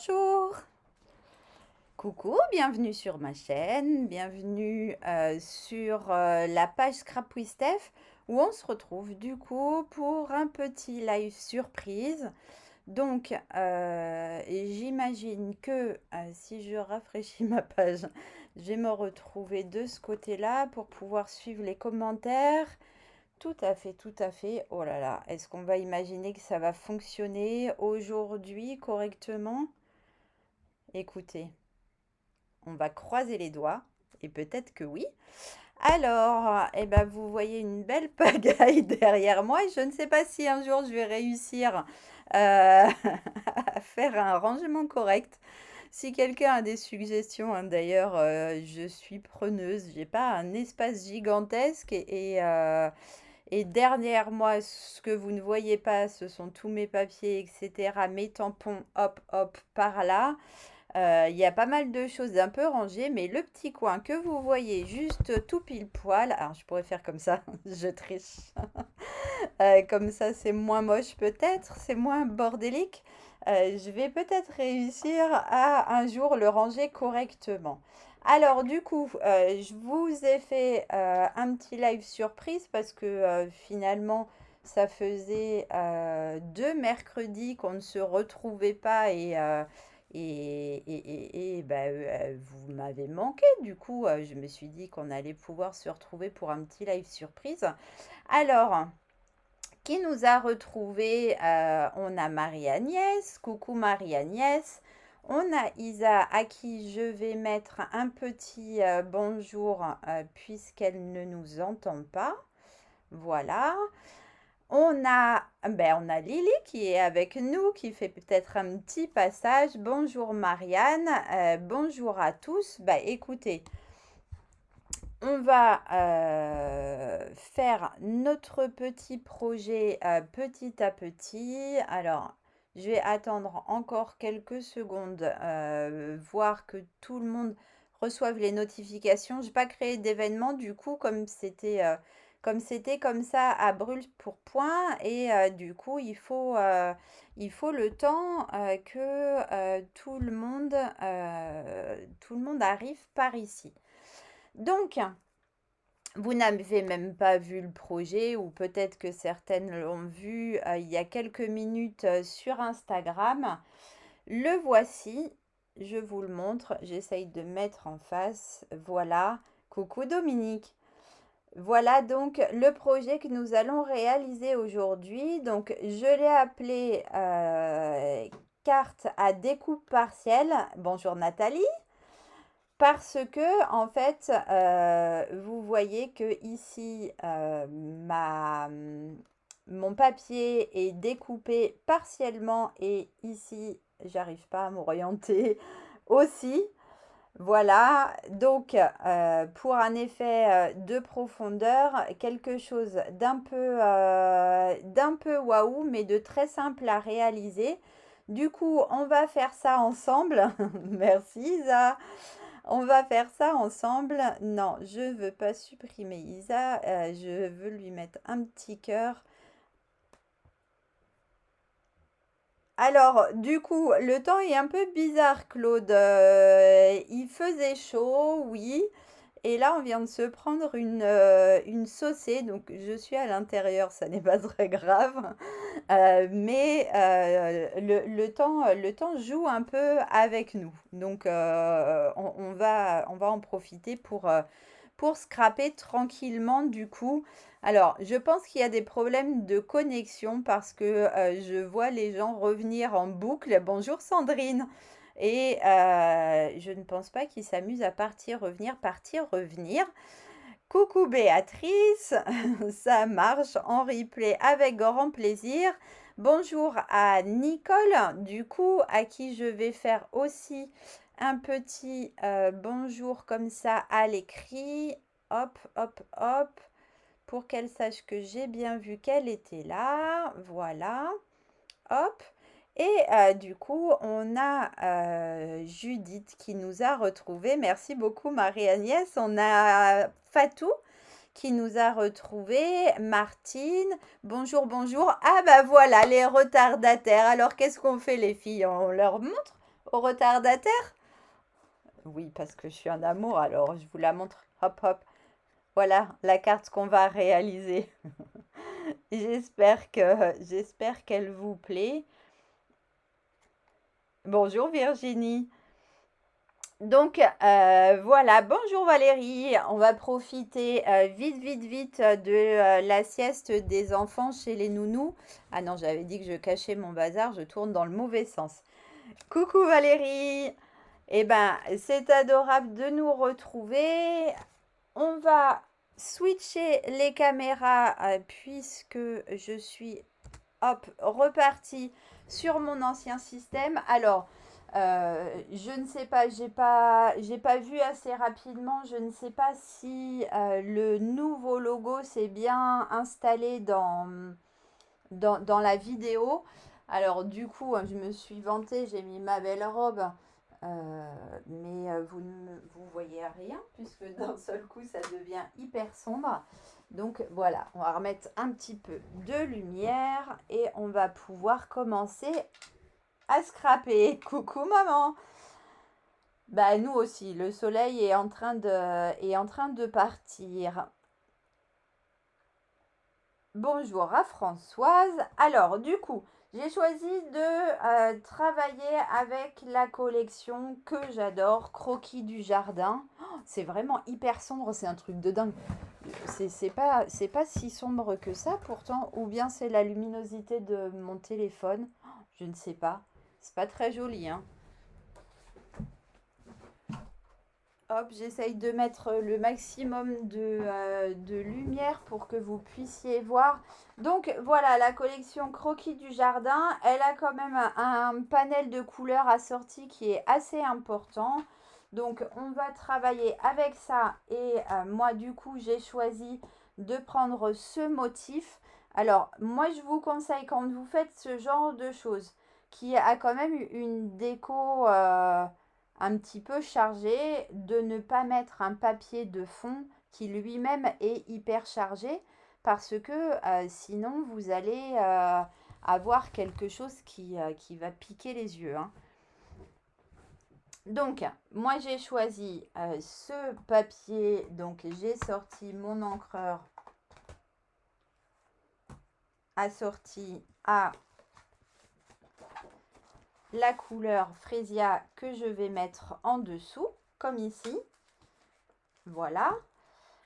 Bonjour! Coucou, bienvenue sur ma chaîne, bienvenue sur la page Scrap with Steph où on se retrouve du coup pour un petit live surprise. Donc, j'imagine que si je rafraîchis ma page, je vais me retrouver de ce côté-là pour pouvoir suivre les commentaires. Tout à fait, tout à fait. Oh là là, est-ce qu'on va imaginer que ça va fonctionner aujourd'hui correctement? Écoutez. On va croiser les doigts et peut-être que oui. Alors, eh ben, vous voyez une belle pagaille derrière moi et je ne sais pas si un jour je vais réussir à faire un rangement correct. Si quelqu'un a des suggestions, hein, d'ailleurs, je suis preneuse. J'ai pas un espace gigantesque et derrière moi, ce que vous ne voyez pas, ce sont tous mes papiers, etc. Mes tampons, hop, hop, par là. Il y a pas mal de choses un peu rangées, mais le petit coin que vous voyez juste tout pile poil, alors je pourrais faire comme ça, je triche. Comme ça, c'est moins moche peut-être, c'est moins bordélique. Je vais peut-être réussir à un jour le ranger correctement. Alors du coup, je vous ai fait un petit live surprise parce que finalement, ça faisait 2 mercredis qu'on ne se retrouvait pas vous m'avez manqué. Du coup, je me suis dit qu'on allait pouvoir se retrouver pour un petit live surprise. Alors, qui nous a retrouvés? On a Marie-Agnès. Coucou Marie-Agnès. On a Isa à qui je vais mettre un petit bonjour puisqu'elle ne nous entend pas. Voilà. On a Lily qui est avec nous, qui fait peut-être un petit passage. Bonjour Marianne, bonjour à tous. Bah écoutez, on va faire notre petit projet petit à petit. Alors, je vais attendre encore quelques secondes, voir que tout le monde reçoive les notifications. Je n'ai pas créé d'événement, du coup, comme c'était comme ça à brûle pour point. Et du coup, il faut le temps que tout le monde arrive par ici. Donc, vous n'avez même pas vu le projet ou peut-être que certaines l'ont vu il y a quelques minutes sur Instagram. Le voici, je vous le montre, j'essaye de mettre en face. Voilà, coucou Dominique. Voilà donc le projet que nous allons réaliser aujourd'hui. Donc, je l'ai appelé carte à découpe partielle. Bonjour Nathalie. Parce que, en fait, vous voyez que ici, mon papier est découpé partiellement et ici, j'arrive pas à m'orienter aussi. Voilà, donc pour un effet de profondeur, quelque chose d'un peu waouh, mais de très simple à réaliser. Du coup, on va faire ça ensemble. Merci Isa. On va faire ça ensemble. Non, je ne veux pas supprimer Isa. Je veux lui mettre un petit cœur. Alors, du coup, le temps est un peu bizarre, Claude. Il faisait chaud, oui. Et là, on vient de se prendre une saucée. Donc, je suis à l'intérieur, ça n'est pas très grave. Mais le temps joue un peu avec nous. Donc, on va en profiter pour scraper tranquillement du coup. Alors, je pense qu'il y a des problèmes de connexion parce que je vois les gens revenir en boucle. Bonjour Sandrine. Et je ne pense pas qu'ils s'amusent à partir, revenir, partir, revenir. Coucou Béatrice, ça marche en replay avec grand plaisir. Bonjour à Nicole, du coup, à qui je vais faire aussi un petit bonjour comme ça à l'écrit. Hop, hop, hop, pour qu'elle sache que j'ai bien vu qu'elle était là. Voilà, hop. Et du coup, on a Judith qui nous a retrouvés. Merci beaucoup Marie-Agnès. On a Fatou qui nous a retrouvés. Martine, bonjour, bonjour. Ah bah voilà, les retardataires. Alors, qu'est-ce qu'on fait les filles? On leur montre? au retardataire? Oui, parce que je suis un amour, alors je vous la montre. Hop, hop. Voilà la carte qu'on va réaliser. J'espère qu'elle vous plaît. Bonjour Virginie. Donc voilà, bonjour Valérie. On va profiter vite, vite, vite de la sieste des enfants chez les nounous. Ah non, j'avais dit que je cachais mon bazar, je tourne dans le mauvais sens. Coucou Valérie. Eh ben, c'est adorable de nous retrouver. On va switcher les caméras puisque je suis, hop, repartie sur mon ancien système. Alors, je ne sais pas, j'ai pas vu assez rapidement. Je ne sais pas si le nouveau logo s'est bien installé dans la vidéo. Alors du coup, je me suis vantée, j'ai mis ma belle robe, mais vous ne vous voyez rien puisque d'un seul coup, ça devient hyper sombre. Donc voilà, on va remettre un petit peu de lumière et on va pouvoir commencer à scraper. Coucou maman. Bah nous aussi, le soleil est en train de partir. Bonjour à Françoise. Alors, du coup, j'ai choisi de travailler avec la collection que j'adore, Croquis du jardin. Oh, c'est vraiment hyper sombre, c'est un truc de dingue. C'est pas si sombre que ça pourtant, ou bien c'est la luminosité de mon téléphone. Oh, je ne sais pas. C'est pas très joli, hein. Hop, j'essaye de mettre le maximum de lumière pour que vous puissiez voir. Donc voilà, la collection Croquis du jardin, elle a quand même un panel de couleurs assorti qui est assez important. Donc on va travailler avec ça et moi du coup j'ai choisi de prendre ce motif. Alors moi je vous conseille quand vous faites ce genre de choses qui a quand même une déco un petit peu chargé, de ne pas mettre un papier de fond qui lui-même est hyper chargé parce que sinon vous allez avoir quelque chose qui va piquer les yeux, hein. Donc, moi j'ai choisi ce papier, donc j'ai sorti mon encreur assorti à la couleur Freesia que je vais mettre en dessous, comme ici. Voilà.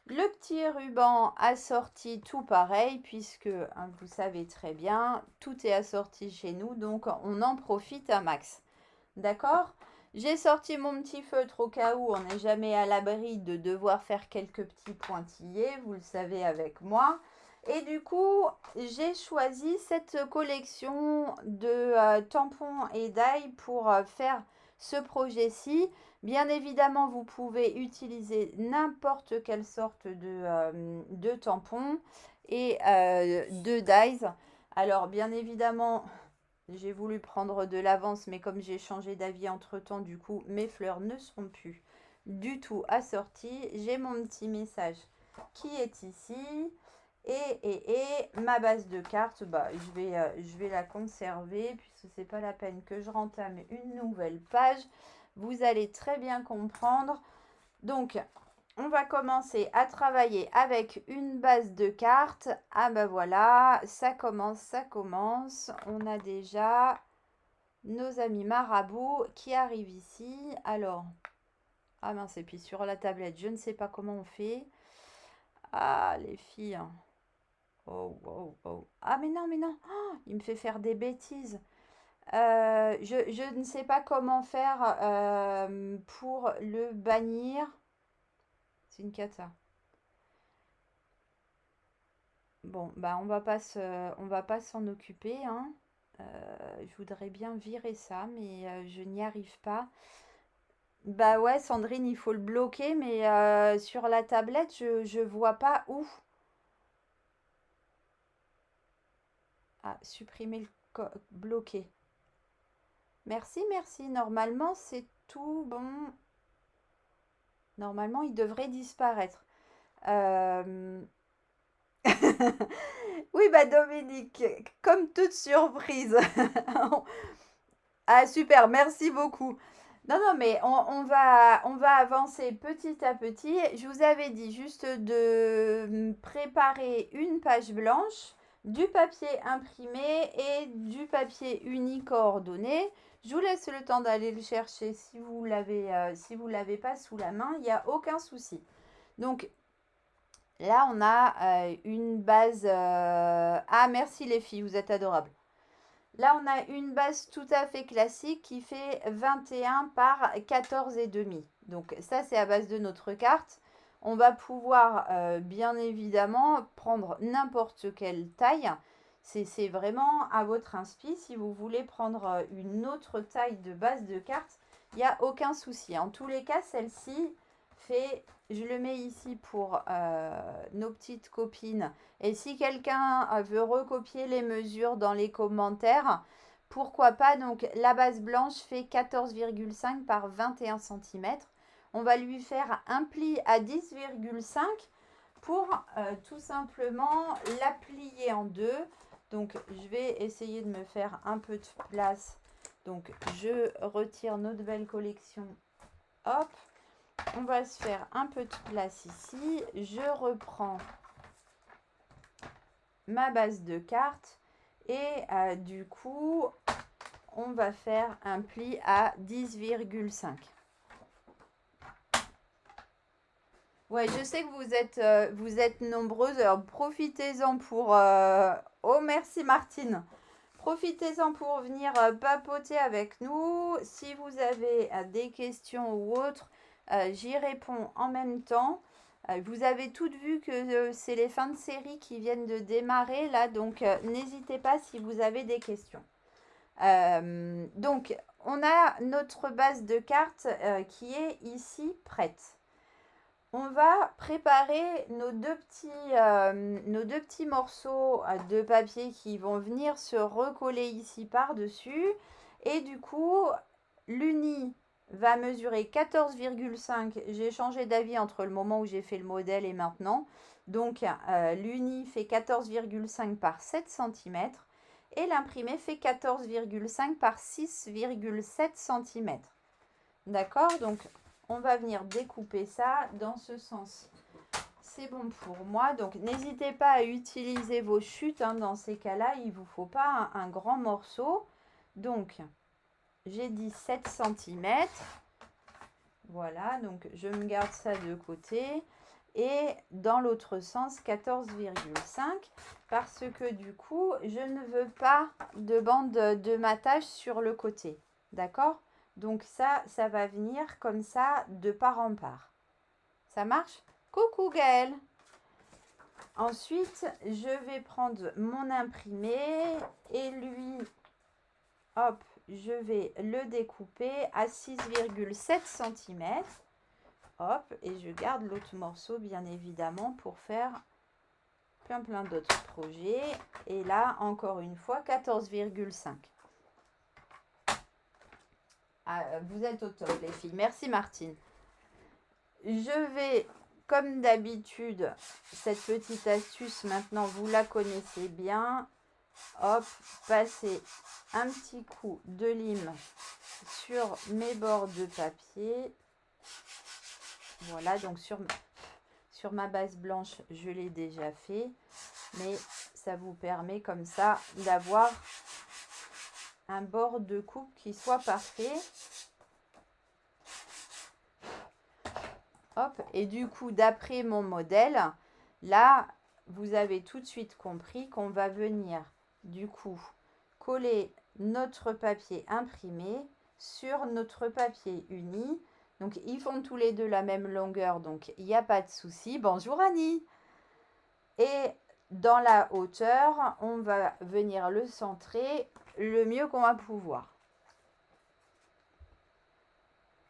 Le petit ruban assorti tout pareil, puisque vous savez très bien, tout est assorti chez nous, donc on en profite un max. D'accord? J'ai sorti mon petit feutre au cas où on n'est jamais à l'abri de devoir faire quelques petits pointillés, vous le savez avec moi. Et du coup, j'ai choisi cette collection de tampons et d'ail pour faire ce projet-ci. Bien évidemment, vous pouvez utiliser n'importe quelle sorte de tampon et de dies. Alors, bien évidemment, j'ai voulu prendre de l'avance, mais comme j'ai changé d'avis entre-temps, du coup, mes fleurs ne seront plus du tout assorties. J'ai mon petit message qui est ici. Et ma base de cartes, bah, je vais la conserver puisque c'est pas la peine que je rentame une nouvelle page. Vous allez très bien comprendre. Donc, on va commencer à travailler avec une base de cartes. Ah ben voilà, ça commence, ça commence. On a déjà nos amis marabouts qui arrivent ici. Alors, ah mince, et puis sur la tablette, je ne sais pas comment on fait. Ah, les filles. Oh, oh, oh. Ah, mais non, mais non. Oh, il me fait faire des bêtises. Je ne sais pas comment faire pour le bannir. C'est une cata. Bon, bah on va pas s'en occuper, hein. Je voudrais bien virer ça, mais je n'y arrive pas. Bah ouais, Sandrine, il faut le bloquer, mais sur la tablette, je vois pas où. Ah, supprimer bloquer. Merci, merci. Normalement, c'est tout bon. Normalement, il devrait disparaître. Euh, Oui, bah Dominique, comme toute surprise, Ah super, merci beaucoup. Non, non, mais on va avancer petit à petit. Je vous avais dit juste de préparer une page blanche, du papier imprimé et du papier uni coordonné. Je vous laisse le temps d'aller le chercher si vous l'avez pas sous la main, il n'y a aucun souci. Donc là, on a une base. Ah, merci les filles, vous êtes adorables. Là, on a une base tout à fait classique qui fait 21 par 14,5. Donc ça, c'est à base de notre carte. On va pouvoir, bien évidemment, prendre n'importe quelle taille. C'est vraiment à votre inspi. Si vous voulez prendre une autre taille de base de carte, il n'y a aucun souci. En tous les cas, celle-ci fait... Je le mets ici pour nos petites copines. Et si quelqu'un veut recopier les mesures dans les commentaires, pourquoi pas. Donc la base blanche fait 14,5 par 21 cm. On va lui faire un pli à 10,5 pour tout simplement la plier en deux. Donc je vais essayer de me faire un peu de place. Donc je retire notre belle collection. Hop. On va se faire un peu de place ici. Je reprends ma base de carte et du coup, on va faire un pli à 10,5. Ouais, je sais que vous êtes nombreuses. Alors, profitez-en pour... Oh, merci Martine. Profitez-en pour venir papoter avec nous. Si vous avez des questions ou autres, j'y réponds en même temps. Vous avez toutes vu que c'est les fins de série qui viennent de démarrer là, donc n'hésitez pas si vous avez des questions. Donc, on a notre base de cartes qui est ici prête. On va préparer nos deux petits morceaux de papier qui vont venir se recoller ici par-dessus. Et du coup, l'uni va mesurer 14,5. J'ai changé d'avis entre le moment où j'ai fait le modèle et maintenant. Donc, l'uni fait 14,5 par 7 cm. Et l'imprimé fait 14,5 par 6,7 cm. D'accord? Donc, on va venir découper ça dans ce sens. C'est bon pour moi. Donc, n'hésitez pas à utiliser vos chutes. Hein. Dans ces cas-là, il ne vous faut pas un grand morceau. Donc, j'ai dit 7 cm. Voilà, donc je me garde ça de côté. Et dans l'autre sens, 14,5. Parce que du coup, je ne veux pas de bande de matage sur le côté. D'accord ? Donc ça va venir comme ça de part en part. Ça marche? Coucou Gaëlle. Ensuite, je vais prendre mon imprimé et lui, hop, je vais le découper à 6,7 cm. Hop, et je garde l'autre morceau bien évidemment pour faire plein d'autres projets. Et là, encore une fois, 14,5. Ah, vous êtes au top, les filles. Merci, Martine. Je vais, comme d'habitude, cette petite astuce, maintenant, vous la connaissez bien. Hop, passer un petit coup de lime sur mes bords de papier. Voilà, donc sur ma base blanche, je l'ai déjà fait. Mais ça vous permet comme ça d'avoir un bord de coupe qui soit parfait. Hop, et du coup, d'après mon modèle, là, vous avez tout de suite compris qu'on va venir, du coup, coller notre papier imprimé sur notre papier uni. Donc, ils font tous les deux la même longueur, donc il n'y a pas de souci. Bonjour Annie. Et dans la hauteur, on va venir le centrer le mieux qu'on va pouvoir.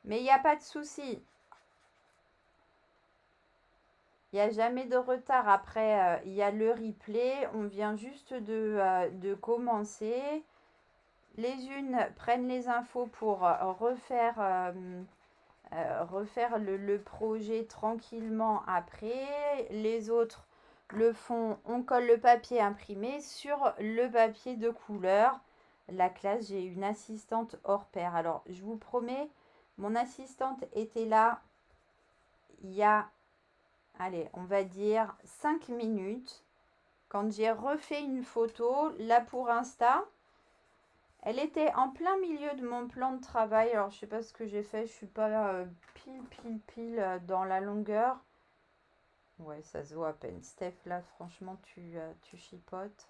Mais il n'y a pas de souci. Il n'y a jamais de retard. Après, il y a le replay. On vient juste de commencer. Les unes prennent les infos pour refaire le projet tranquillement après. Les autres le font. On colle le papier imprimé sur le papier de couleur. la classe. J'ai une assistante hors pair. Alors, je vous promets, mon assistante était là il y a, allez, on va dire 5 minutes. Quand j'ai refait une photo, là pour Insta, elle était en plein milieu de mon plan de travail. Alors, je sais pas ce que j'ai fait. Je suis pas pile dans la longueur. Ouais, ça se voit à peine. Steph, là, franchement, tu chipotes.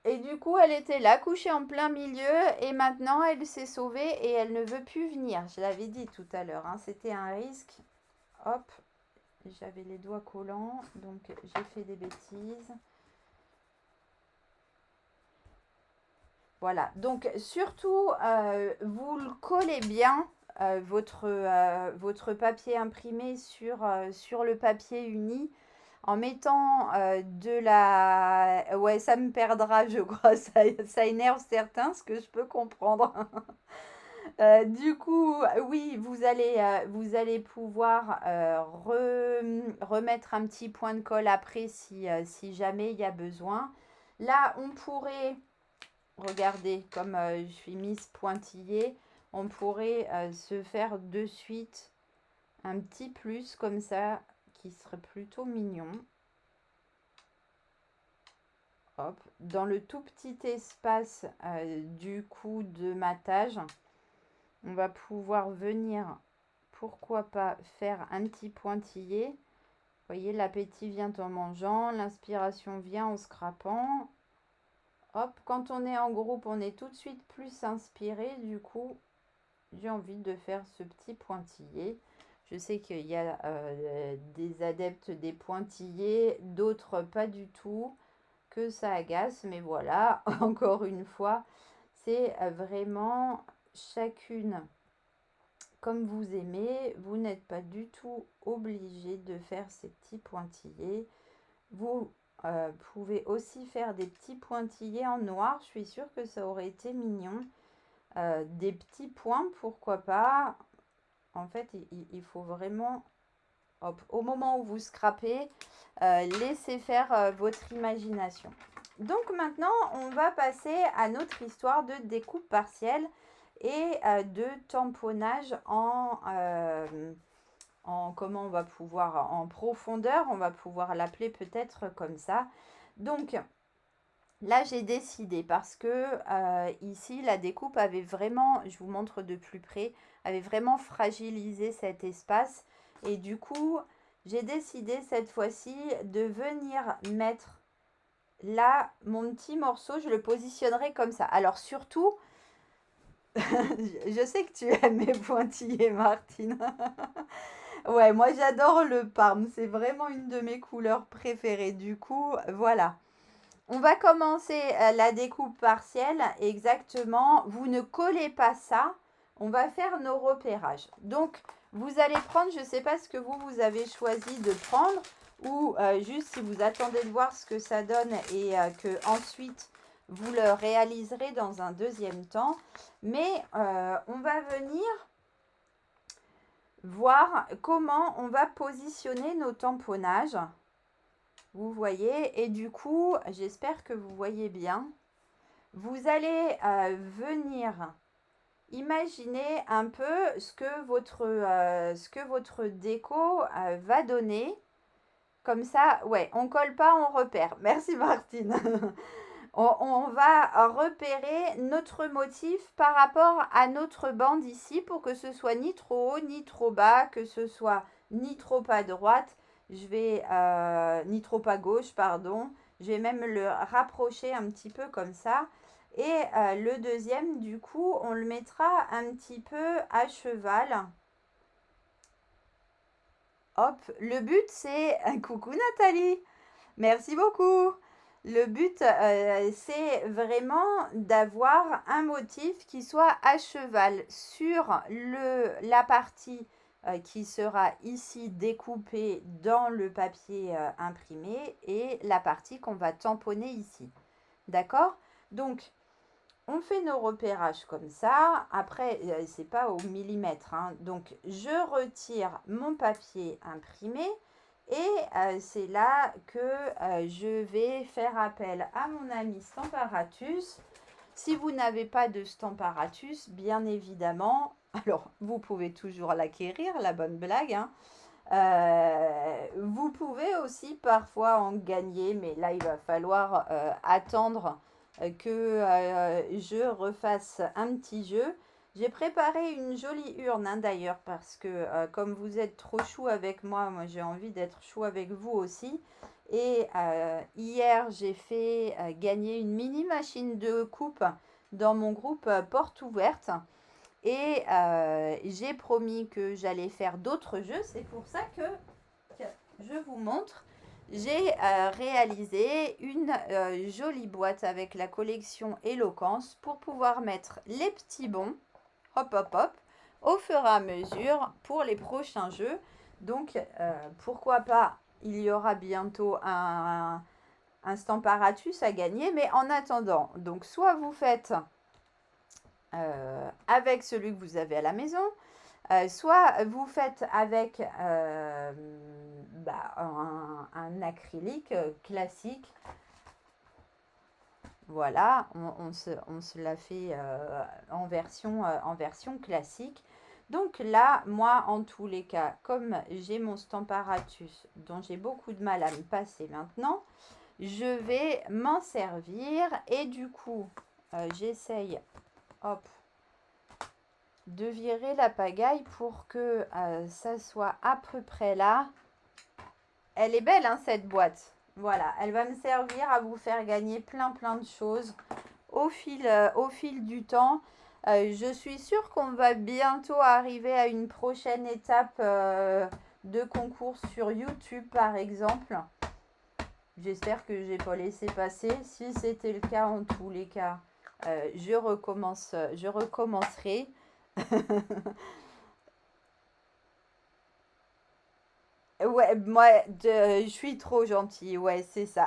Et du coup, elle était là, couchée en plein milieu. Et maintenant, elle s'est sauvée et elle ne veut plus venir. Je l'avais dit tout à l'heure, hein, c'était un risque. Hop, j'avais les doigts collants. Donc, j'ai fait des bêtises. Voilà, donc surtout, vous le collez bien, votre papier imprimé sur le papier uni en mettant de la... Ouais, ça me perdra, je crois, ça énerve certains, ce que je peux comprendre. Du coup, oui, vous allez pouvoir remettre un petit point de colle après si jamais il y a besoin. Là, on pourrait... Regardez, comme je suis mise pointillée, on pourrait se faire de suite un petit plus comme ça, qui serait plutôt mignon. Hop, dans le tout petit espace du coup de matage, on va pouvoir venir, pourquoi pas, faire un petit pointillé. Vous voyez, l'appétit vient en mangeant, l'inspiration vient en scrapant. Hop, quand on est en groupe, on est tout de suite plus inspiré. Du coup, j'ai envie de faire ce petit pointillé. Je sais qu'il y a des adeptes des pointillés, d'autres pas du tout, que ça agace. Mais voilà, encore une fois, c'est vraiment chacune comme vous aimez. Vous n'êtes pas du tout obligé de faire ces petits pointillés. Vous pouvez aussi faire des petits pointillés en noir. Je suis sûre que ça aurait été mignon. Des petits points, pourquoi pas. En fait, il faut vraiment, hop, au moment où vous scrapez, laissez faire votre imagination. Donc maintenant, on va passer à notre histoire de découpe partielle et de tamponnage comment on va pouvoir, en profondeur, on va pouvoir l'appeler peut-être comme ça. Donc là, j'ai décidé parce que ici, la découpe avait vraiment, je vous montre de plus près, avait vraiment fragilisé cet espace. Et du coup, j'ai décidé cette fois-ci de venir mettre là mon petit morceau. Je le positionnerai comme ça. Alors surtout, je sais que tu aimes mes pointillés, Martine. Ouais, moi j'adore le parme. C'est vraiment une de mes couleurs préférées. Du coup, voilà. On va commencer la découpe partielle. Exactement. Vous ne collez pas ça. On va faire nos repérages. Donc, vous allez prendre, je ne sais pas ce que vous avez choisi de prendre. Ou juste si vous attendez de voir ce que ça donne et que ensuite vous le réaliserez dans un deuxième temps. Mais on va venir voir comment on va positionner nos tamponnages. Vous voyez, et du coup, j'espère que vous voyez bien. Vous allez venir imaginer un peu ce que votre déco va donner. Comme ça, ouais, on colle pas, on repère. Merci Martine. On va repérer notre motif par rapport à notre bande ici pour que ce soit ni trop haut ni trop bas, que ce soit ni trop à droite, je vais ni trop à gauche, pardon. Je vais même le rapprocher un petit peu comme ça. Et le deuxième, du coup, on le mettra un petit peu à cheval. Hop, le but c'est... Coucou Nathalie, merci beaucoup. Le but, c'est vraiment d'avoir un motif qui soit à cheval sur la partie qui sera ici découpée dans le papier imprimé et la partie qu'on va tamponner ici. D'accord? Donc, on fait nos repérages comme ça. Après, c'est pas au millimètre, hein. Donc, je retire mon papier imprimé Et c'est là que je vais faire appel à mon ami Stamparatus. Si vous n'avez pas de Stamparatus, bien évidemment, alors vous pouvez toujours l'acquérir, la bonne blague, hein. Vous pouvez aussi parfois en gagner, mais là il va falloir attendre que je refasse un petit jeu. J'ai préparé une jolie urne, hein, d'ailleurs, parce que comme vous êtes trop chou avec moi, moi j'ai envie d'être chou avec vous aussi. Et hier, j'ai fait gagner une mini machine de coupe dans mon groupe Porte Ouverte. Et j'ai promis que j'allais faire d'autres jeux. C'est pour ça que je vous montre. J'ai réalisé une jolie boîte avec la collection Éloquence pour pouvoir mettre les petits bons, hop hop hop, au fur et à mesure pour les prochains jeux. Donc pourquoi pas, il y aura bientôt un Stamparatus à gagner. Mais en attendant, donc soit vous faites avec celui que vous avez à la maison, soit vous faites avec un acrylique classique. Voilà, on se l'a fait en version classique. Donc là, moi, en tous les cas, comme j'ai mon Stamparatus dont j'ai beaucoup de mal à me passer maintenant, je vais m'en servir. Et du coup, j'essaye, hop, de virer la pagaille pour que ça soit à peu près là. Elle est belle, hein, cette boîte. Voilà, elle va me servir à vous faire gagner plein de choses au fil du temps. Je suis sûre qu'on va bientôt arriver à une prochaine étape de concours sur YouTube, par exemple. J'espère que j'ai pas laissé passer. Si c'était le cas, en tous les cas, je recommencerai. Ouais, moi, je suis trop gentille, ouais, c'est ça.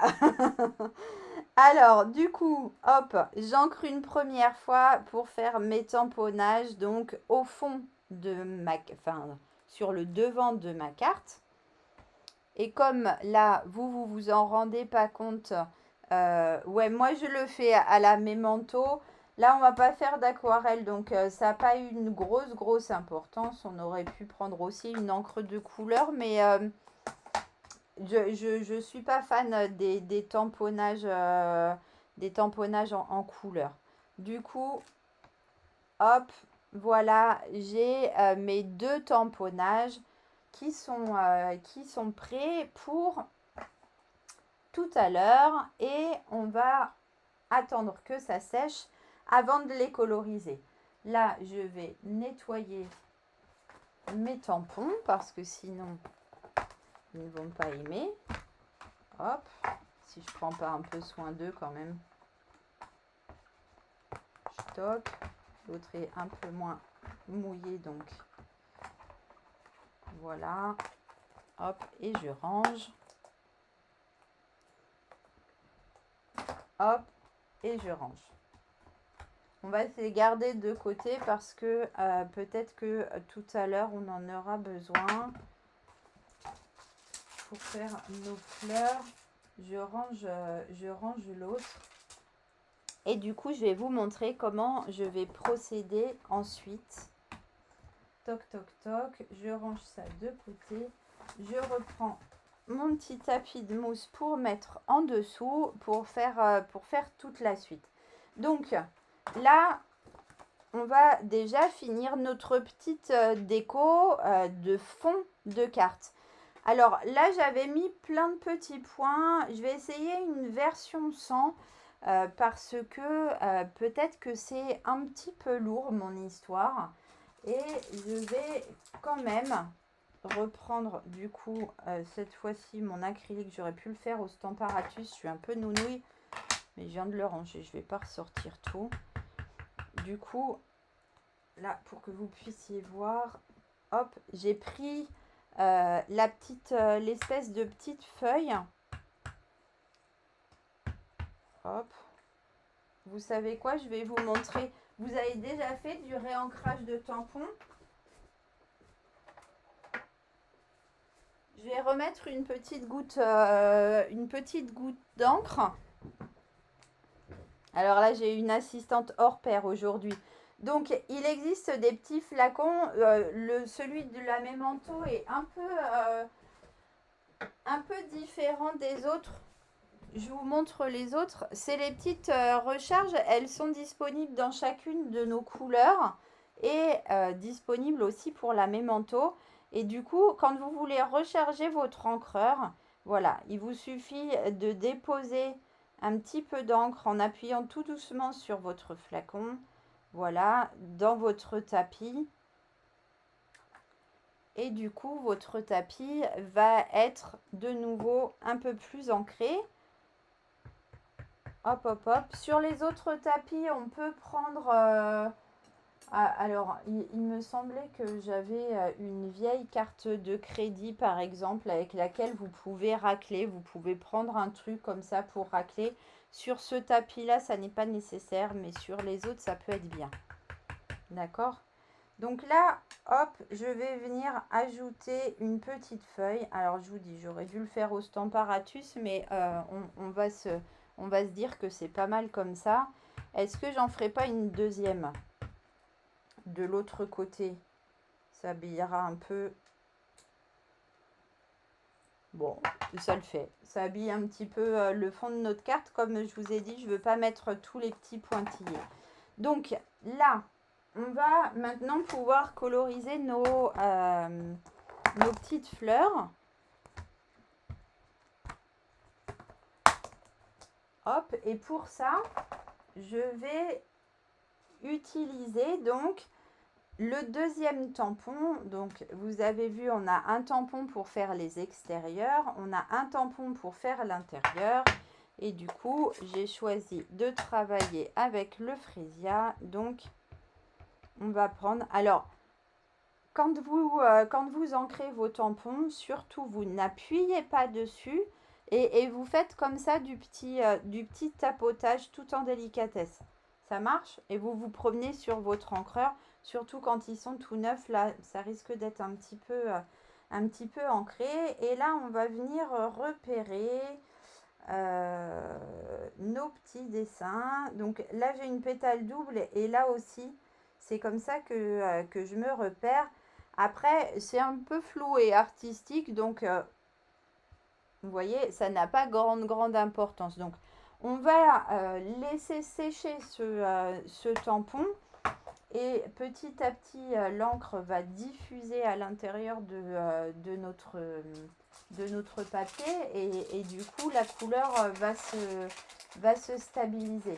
Alors, du coup, hop, j'encre une première fois pour faire mes tamponnages, donc au fond de enfin, sur le devant de ma carte. Et comme là, vous en rendez pas compte, ouais, moi je le fais à la Memento. Là, on va pas faire d'aquarelle, donc ça n'a pas eu une grosse importance. On aurait pu prendre aussi une encre de couleur, mais je suis pas fan des tamponnages, en couleur. Du coup, hop, voilà, j'ai mes deux tamponnages qui sont prêts pour tout à l'heure, et on va attendre que ça sèche avant de les coloriser. Là, je vais nettoyer mes tampons parce que sinon ils ne vont pas aimer. Hop, si je prends pas un peu soin d'eux quand même. Stop. L'autre est un peu moins mouillé, donc voilà. Hop, et je range. Hop, et je range. On va les garder de côté parce que peut-être que tout à l'heure on en aura besoin pour faire nos fleurs. Je range l'autre. Et du coup, je vais vous montrer comment je vais procéder ensuite. Toc, toc, toc. Je range ça de côté. Je reprends mon petit tapis de mousse pour mettre en dessous pour faire toute la suite. Donc là, on va déjà finir notre petite déco de fond de carte. Alors là, j'avais mis plein de petits points. Je vais essayer une version sans parce que peut-être que c'est un petit peu lourd mon histoire. Et je vais quand même reprendre du coup cette fois-ci mon acrylique. J'aurais pu le faire au Stamparatus. Je suis un peu nounouille, mais je viens de le ranger. Je ne vais pas ressortir tout. Du coup, là, pour que vous puissiez voir, hop, j'ai pris l'espèce de petite feuille. Hop. Vous savez quoi? Je vais vous montrer. Vous avez déjà fait du réancrage de tampons? Je vais remettre une petite goutte d'encre. Alors là, j'ai une assistante hors pair aujourd'hui. Donc, il existe des petits flacons. Celui de la Memento est un peu différent des autres. Je vous montre les autres. C'est les petites recharges. Elles sont disponibles dans chacune de nos couleurs et disponibles aussi pour la Memento. Et du coup, quand vous voulez recharger votre encreur, voilà, il vous suffit de déposer un petit peu d'encre en appuyant tout doucement sur votre flacon. Voilà, dans votre tapis. Et du coup, votre tapis va être de nouveau un peu plus ancré. Hop, hop, hop. Sur les autres tapis, on peut prendre... alors, il me semblait que j'avais une vieille carte de crédit, par exemple, avec laquelle vous pouvez racler. Vous pouvez prendre un truc comme ça pour racler. Sur ce tapis-là, ça n'est pas nécessaire, mais sur les autres, ça peut être bien. D'accord ? Donc là, hop, je vais venir ajouter une petite feuille. Alors, je vous dis, j'aurais dû le faire au Stamparatus, mais on va se dire que c'est pas mal comme ça. Est-ce que j'en ferai pas une deuxième de l'autre côté? Ça habillera un peu. Bon, ça le fait. Ça habille un petit peu le fond de notre carte. Comme je vous ai dit, je ne veux pas mettre tous les petits pointillés. Donc là, on va maintenant pouvoir coloriser nos petites fleurs. Hop, et pour ça, je vais utiliser donc le deuxième tampon. Donc vous avez vu, on a un tampon pour faire les extérieurs, on a un tampon pour faire l'intérieur. Et du coup, j'ai choisi de travailler avec le Freesia. Donc, on va prendre... Alors, quand vous ancrez vos tampons, surtout, vous n'appuyez pas dessus. Et vous faites comme ça du petit tapotage tout en délicatesse. Ça marche? Et vous vous promenez sur votre encreur. Surtout quand ils sont tout neufs, là, ça risque d'être un petit peu ancré. Et là, on va venir repérer... nos petits dessins. Donc là, j'ai une pétale double et là aussi, c'est comme ça que je me repère. Après, c'est un peu flou et artistique, donc vous voyez, ça n'a pas grande importance. Donc, on va laisser sécher ce tampon et petit à petit, l'encre va diffuser à l'intérieur de notre papier et du coup la couleur va se stabiliser.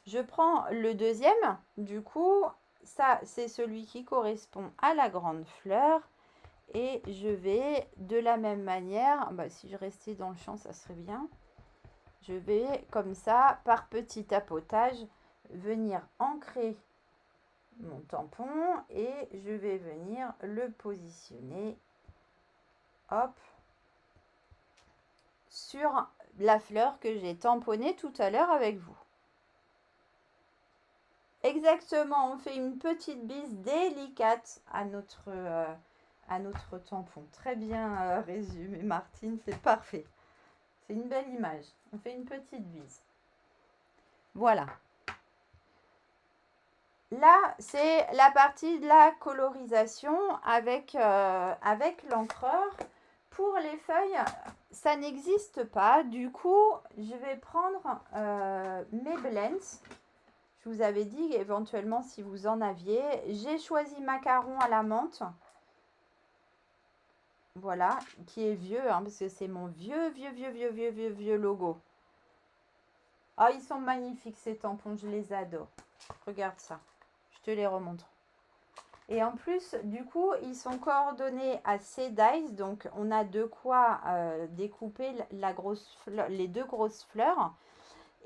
Je prends le deuxième, du coup ça c'est celui qui correspond à la grande fleur et je vais de la même manière, si je restais dans le champ ça serait bien, je vais comme ça par petit tapotage venir ancrer mon tampon et je vais venir le positionner, hop, sur la fleur que j'ai tamponnée tout à l'heure avec vous. Exactement, on fait une petite bise délicate à notre tampon. Très bien résumé, Martine, c'est parfait. C'est une belle image. On fait une petite bise. Voilà. Là, c'est la partie de la colorisation avec l'encreur. Pour les feuilles, ça n'existe pas. Du coup, je vais prendre mes blends. Je vous avais dit éventuellement si vous en aviez. J'ai choisi macaron à la menthe. Voilà, qui est vieux, hein, parce que c'est mon vieux logo. Ah, ils sont magnifiques ces tampons, je les adore. Regarde ça, je te les remontre. Et en plus, du coup, ils sont coordonnés à ces dies. Donc, on a de quoi découper les deux grosses fleurs.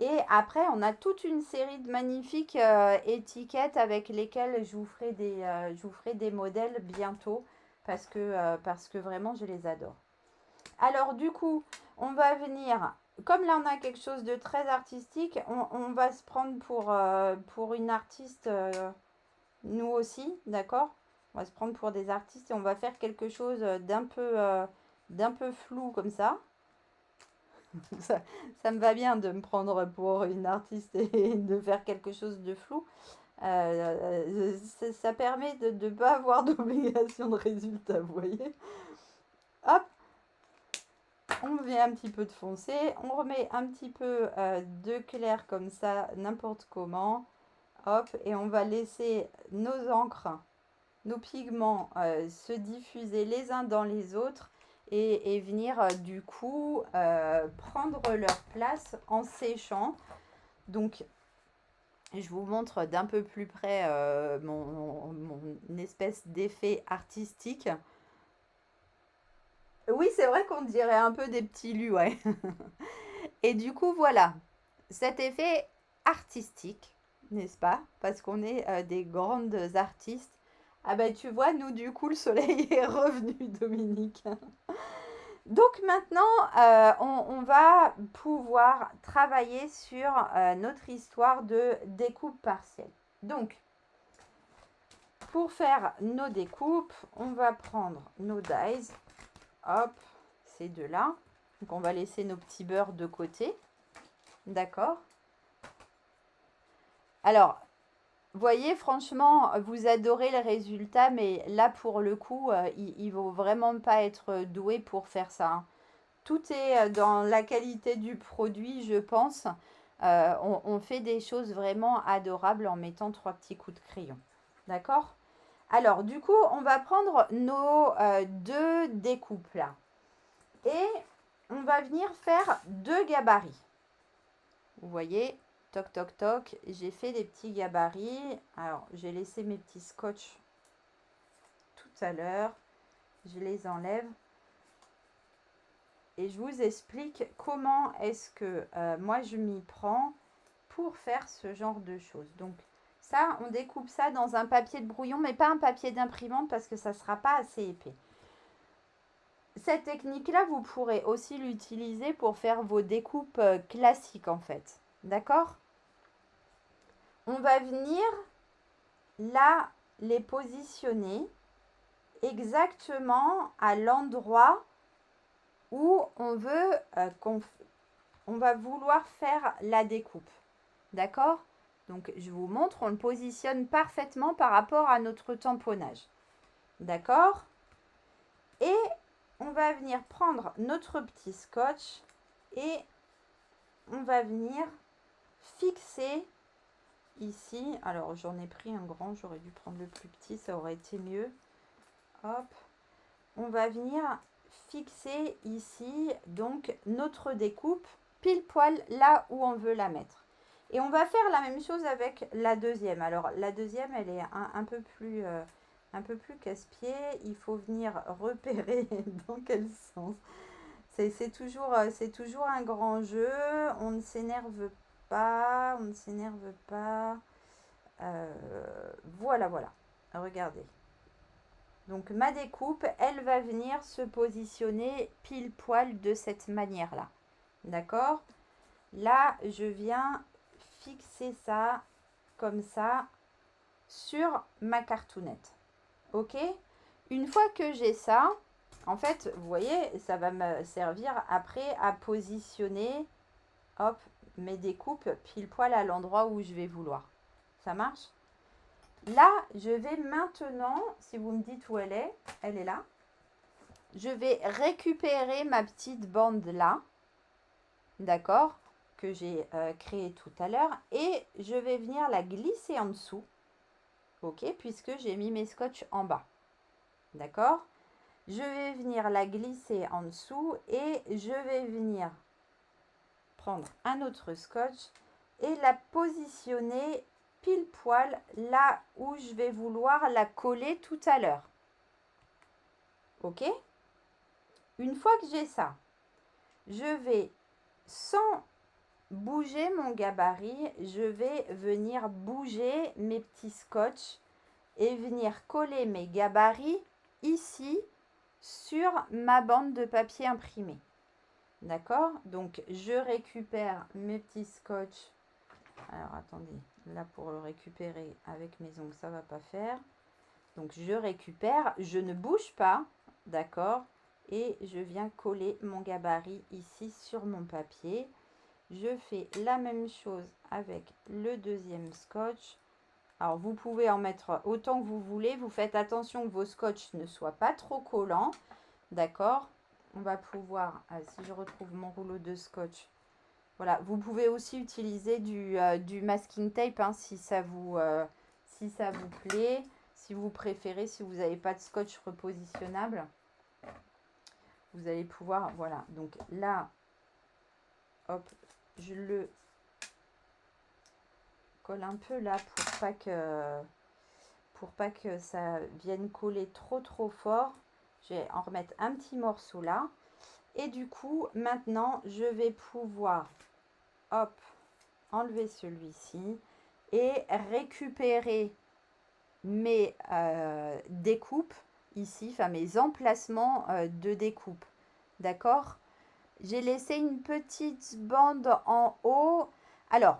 Et après, on a toute une série de magnifiques étiquettes avec lesquelles je vous ferai des modèles bientôt. Parce que vraiment, je les adore. Alors, du coup, on va venir... Comme là, on a quelque chose de très artistique, on va se prendre pour une artiste... nous aussi, d'accord? On va se prendre pour des artistes et on va faire quelque chose d'un peu d'un peu flou comme ça. Ça me va bien de me prendre pour une artiste et de faire quelque chose de flou. Ça permet de ne pas avoir d'obligation de résultat, vous voyez. Hop, on met un petit peu de foncé, on remet un petit peu de clair comme ça, n'importe comment. Hop, et on va laisser nos encres, nos pigments se diffuser les uns dans les autres et venir du coup prendre leur place en séchant. Donc, je vous montre d'un peu plus près mon espèce d'effet artistique. Oui, c'est vrai qu'on dirait un peu des petits lus, ouais. Et du coup, voilà, cet effet artistique, n'est-ce pas? Parce qu'on est des grandes artistes. Ah ben tu vois, nous du coup, le soleil est revenu, Dominique. Donc maintenant, on va pouvoir travailler sur notre histoire de découpe partielle. Donc, pour faire nos découpes, on va prendre nos dies. Hop, ces deux-là. Donc, on va laisser nos petits beurres de côté. D'accord? Alors, voyez, franchement, vous adorez le résultat, mais là, pour le coup, il ne vaut vraiment pas être doué pour faire ça, hein. Tout est dans la qualité du produit, je pense. On fait des choses vraiment adorables en mettant 3 petits coups de crayon. D'accord? Alors, du coup, on va prendre nos deux découpes là. Et on va venir faire 2 gabarits. Vous voyez, toc, toc, toc, j'ai fait des petits gabarits. Alors, j'ai laissé mes petits scotch tout à l'heure. Je les enlève. Et je vous explique comment est-ce que moi je m'y prends pour faire ce genre de choses. Donc ça, on découpe ça dans un papier de brouillon, mais pas un papier d'imprimante parce que ça ne sera pas assez épais. Cette technique-là, vous pourrez aussi l'utiliser pour faire vos découpes classiques en fait. D'accord? On va venir là les positionner exactement à l'endroit où on veut on va vouloir faire la découpe. D'accord? Donc, je vous montre, on le positionne parfaitement par rapport à notre tamponnage. D'accord? Et on va venir prendre notre petit scotch et on va venir fixer ici. Alors, j'en ai pris un grand, j'aurais dû prendre le plus petit, ça aurait été mieux. Hop. On va venir fixer ici, donc, notre découpe pile poil là où on veut la mettre. Et on va faire la même chose avec la deuxième. Alors, la deuxième, elle est un peu plus casse-pied. Il faut venir repérer dans quel sens. C'est toujours un grand jeu. On ne s'énerve pas. On ne s'énerve pas. Voilà, voilà. Regardez. Donc, ma découpe, elle va venir se positionner pile poil de cette manière-là. D'accord? Là, je viens fixer ça comme ça sur ma cartoonette. Ok? Une fois que j'ai ça, en fait, vous voyez, ça va me servir après à positionner, hop, mes découpes pile poil à l'endroit où je vais vouloir. Ça marche? Là, je vais maintenant, si vous me dites où elle est là. Je vais récupérer ma petite bande là, d'accord, que j'ai créée tout à l'heure, et je vais venir la glisser en dessous, ok, puisque j'ai mis mes scotch en bas, d'accord. Je vais venir la glisser en dessous et je vais venir prendre un autre scotch et la positionner pile poil là où je vais vouloir la coller tout à l'heure. Ok? Une fois que j'ai ça, je vais, sans bouger mon gabarit, je vais venir bouger mes petits scotch et venir coller mes gabarits ici sur ma bande de papier imprimé. D'accord? Donc, je récupère mes petits scotch. Alors, attendez. Là, pour le récupérer avec mes ongles, ça ne va pas faire. Donc, je récupère. Je ne bouge pas. D'accord? et je viens coller mon gabarit ici sur mon papier. Je fais la même chose avec le deuxième scotch. Alors, vous pouvez en mettre autant que vous voulez. Vous faites attention que vos scotch ne soient pas trop collants. D'accord? On va pouvoir, si je retrouve mon rouleau de scotch, voilà. Vous pouvez aussi utiliser du masking tape hein, si ça vous plaît. Si vous préférez, si vous n'avez pas de scotch repositionnable, vous allez pouvoir, voilà. Donc là, hop, je le colle un peu là pour pas que ça vienne coller trop fort. Je vais en remettre un petit morceau là. Et du coup, maintenant, je vais pouvoir, hop, enlever celui-ci et récupérer mes découpes ici, enfin mes emplacements de découpe. D'accord? J'ai laissé une petite bande en haut. Alors,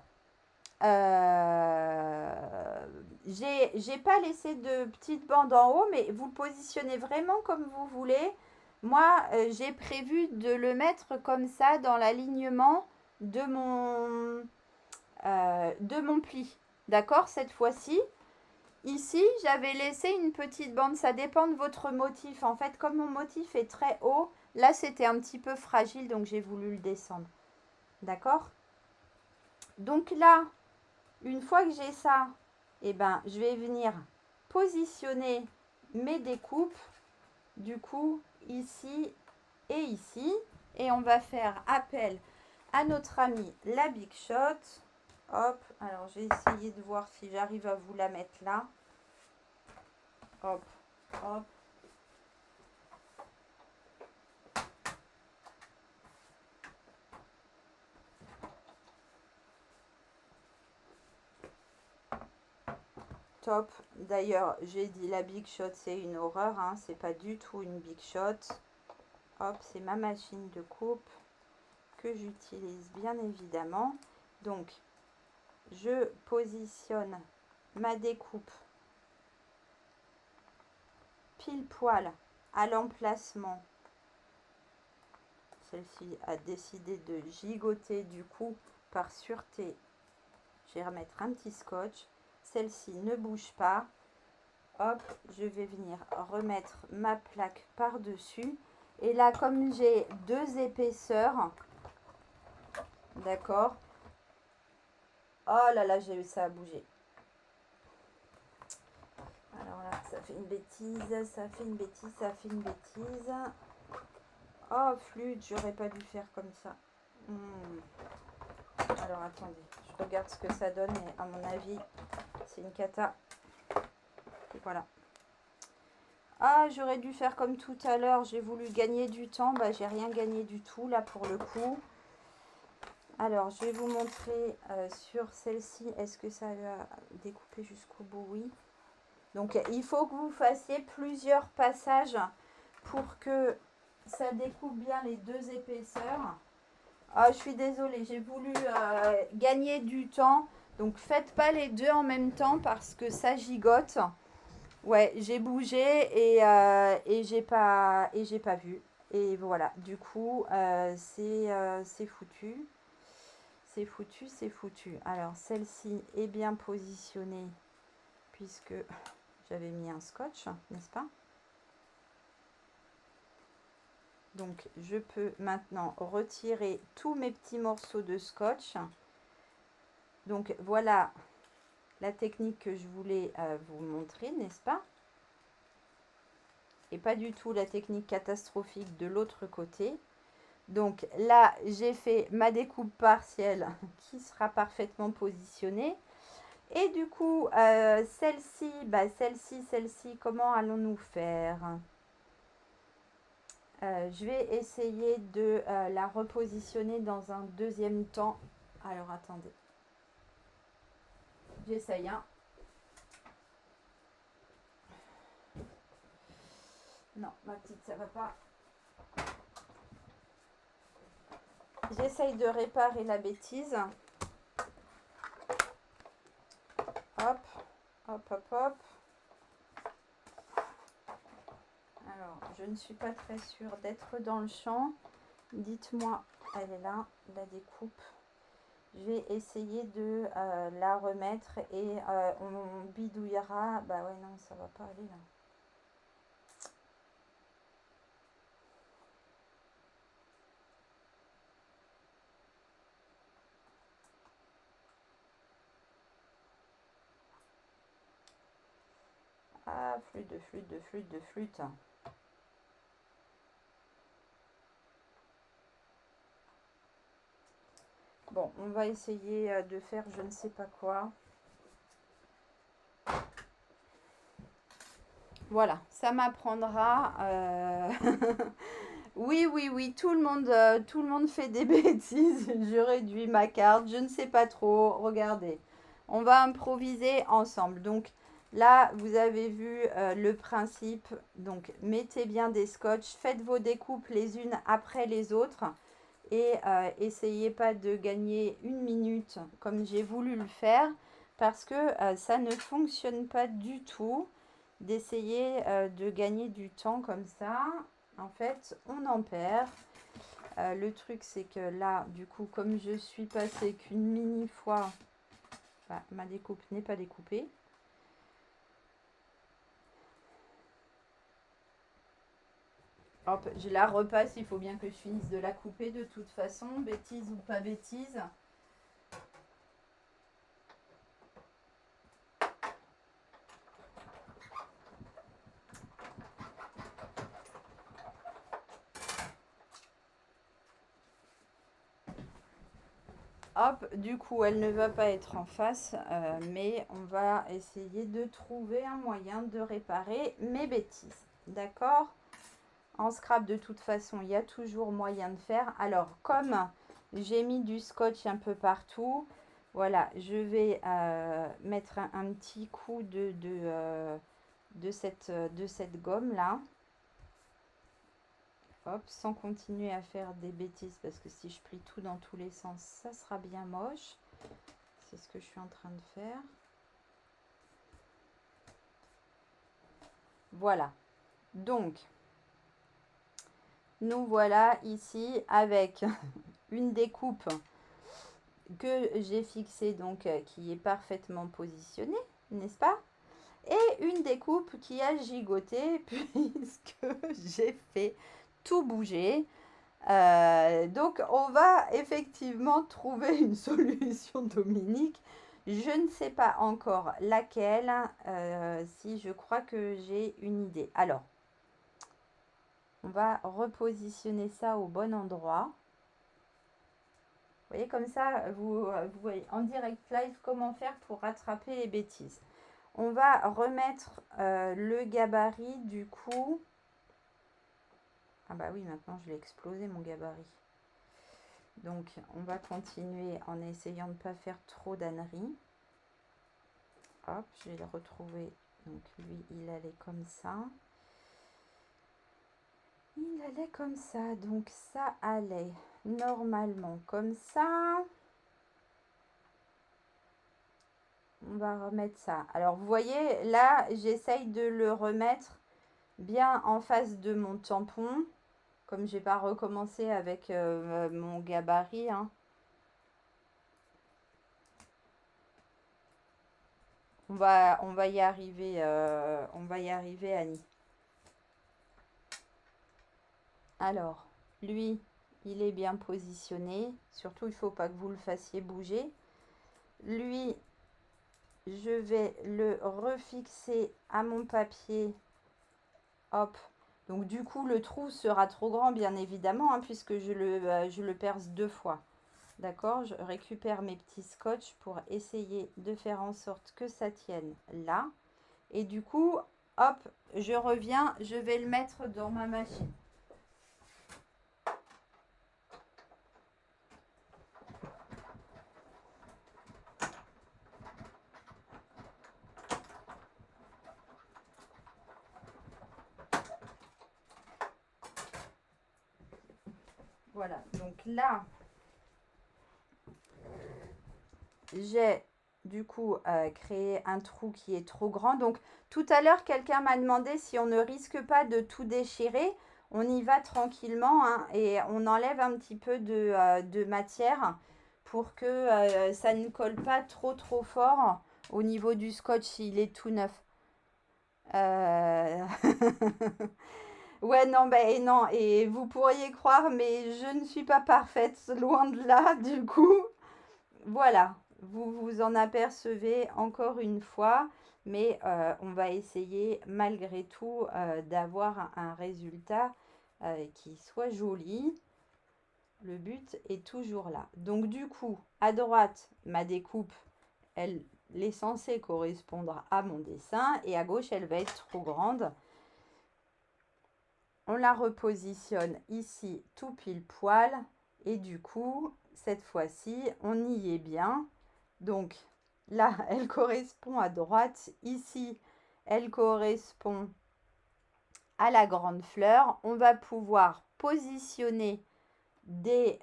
j'ai pas laissé de petite bande en haut, mais vous le positionnez vraiment comme vous voulez. Moi, j'ai prévu de le mettre comme ça dans l'alignement de mon pli. D'accord? Cette fois-ci, ici, j'avais laissé une petite bande. Ça dépend de votre motif. En fait, comme mon motif est très haut, là, c'était un petit peu fragile, donc j'ai voulu le descendre. D'accord? Donc là, une fois que j'ai ça, eh ben, je vais venir positionner mes découpes, du coup, ici et ici. Et on va faire appel à notre amie la Big Shot. Hop, alors j'ai essayé de voir si j'arrive à vous la mettre là. Hop, hop. Top. D'ailleurs, j'ai dit la Big Shot, c'est une horreur. Hein. C'est pas du tout une Big Shot. Hop, c'est ma machine de coupe que j'utilise bien évidemment. Donc, je positionne ma découpe pile poil à l'emplacement. Celle-ci a décidé de gigoter du coup par sûreté. Je vais remettre un petit scotch. Celle-ci ne bouge pas. Hop, je vais venir remettre ma plaque par-dessus. Et là, comme j'ai deux épaisseurs, d'accord. Oh là là, j'ai eu ça à bouger. Alors là, ça fait une bêtise, ça fait une bêtise, ça fait une bêtise. Oh, flûte, j'aurais pas dû faire comme ça. Alors, attendez, je regarde ce que ça donne, mais à mon avis, c'est une cata. Et voilà. Ah, j'aurais dû faire comme tout à l'heure, j'ai voulu gagner du temps. Bah, j'ai rien gagné du tout, là, pour le coup. Alors, je vais vous montrer sur celle-ci. Est-ce que ça va découper jusqu'au bout? Oui. Donc, il faut que vous fassiez plusieurs passages pour que ça découpe bien les deux épaisseurs. Ah, je suis désolée, j'ai voulu gagner du temps. Donc, faites pas les deux en même temps parce que ça gigote. Ouais, j'ai bougé et j'ai pas vu. Et voilà, du coup, c'est foutu. C'est foutu, c'est foutu. Alors, celle-ci est bien positionnée puisque j'avais mis un scotch, n'est-ce pas? Donc, je peux maintenant retirer tous mes petits morceaux de scotch. Donc, voilà la technique que je voulais vous montrer, n'est-ce pas? Et pas du tout la technique catastrophique de l'autre côté. Donc là, j'ai fait ma découpe partielle qui sera parfaitement positionnée. Et du coup, celle-ci, celle-ci, comment allons-nous faire? Je vais essayer de la repositionner dans un deuxième temps. Alors, attendez. J'essaye, hein. Non, ma petite, ça va pas. J'essaye de réparer la bêtise. Hop, hop, hop, hop. Alors, je ne suis pas très sûre d'être dans le champ. Dites-moi, elle est là, la découpe. Je vais essayer de la remettre et on bidouillera. Bah ouais, non, ça va pas aller là. Ah, flûte de flûte de flûte de flûte. Bon, on va essayer de faire je ne sais pas quoi. Voilà, ça m'apprendra. Oui, oui, oui, tout le monde fait des bêtises. Je réduis ma carte, je ne sais pas trop. Regardez, on va improviser ensemble. Donc là, vous avez vu le principe. Donc mettez bien des scotch, faites vos découpes les unes après les autres. Et essayez pas de gagner une minute comme j'ai voulu le faire. Parce que ça ne fonctionne pas du tout d'essayer de gagner du temps comme ça. En fait, on en perd. Le truc, c'est que là, du coup, comme je suis passée qu'une mini fois, bah, ma découpe n'est pas découpée. Hop, je la repasse. Il faut bien que je finisse de la couper de toute façon. Bêtise ou pas bêtise. Hop, du coup, elle ne va pas être en face, mais on va essayer de trouver un moyen de réparer mes bêtises. D'accord? En scrap, de toute façon, il y a toujours moyen de faire. Alors, comme j'ai mis du scotch un peu partout, voilà, je vais mettre un petit coup de cette gomme-là. Hop, sans continuer à faire des bêtises, parce que si je plie tout dans tous les sens, ça sera bien moche. C'est ce que je suis en train de faire. Voilà. Donc, nous voilà ici avec une découpe que j'ai fixée, donc qui est parfaitement positionnée, n'est-ce pas? Et une découpe qui a gigoté puisque j'ai fait tout bouger. Donc, on va effectivement trouver une solution, Dominique. Je ne sais pas encore laquelle, si je crois que j'ai une idée. Alors, on va repositionner ça au bon endroit. Vous voyez, comme ça, vous voyez en direct live comment faire pour rattraper les bêtises. On va remettre le gabarit du coup. Ah bah oui, maintenant je l'ai explosé mon gabarit. Donc, on va continuer en essayant de ne pas faire trop d'âneries. Hop, je vais le retrouver. Donc, lui, il allait comme ça. Il allait comme ça. Donc, ça allait normalement comme ça. On va remettre ça. Alors, vous voyez, là, j'essaye de le remettre bien en face de mon tampon. Comme je n'ai pas recommencé avec mon gabarit, hein. On va y arriver, Annie. Alors, lui, il est bien positionné. Surtout, il ne faut pas que vous le fassiez bouger. Lui, je vais le refixer à mon papier. Hop. Donc, du coup, le trou sera trop grand, bien évidemment, hein, puisque je le perce deux fois. D'accord? Je récupère mes petits scotch pour essayer de faire en sorte que ça tienne là. Et du coup, hop, je reviens, je vais le mettre dans ma machine. Voilà, donc là, j'ai du coup créer un trou qui est trop grand. Donc tout à l'heure, quelqu'un m'a demandé si on ne risque pas de tout déchirer. On y va tranquillement hein, et on enlève un petit peu de matière pour que ça ne colle pas trop fort au niveau du scotch. Il est tout neuf. Ouais, non, ben non, et vous pourriez croire, mais je ne suis pas parfaite, loin de là, du coup. Voilà, vous vous en apercevez encore une fois, mais on va essayer malgré tout d'avoir un résultat qui soit joli. Le but est toujours là. Donc du coup, à droite, ma découpe, elle est censée correspondre à mon dessin et à gauche, elle va être trop grande. On la repositionne ici tout pile poil et du coup, cette fois-ci, on y est bien. Donc là, elle correspond à droite. Ici, elle correspond à la grande fleur. On va pouvoir positionner des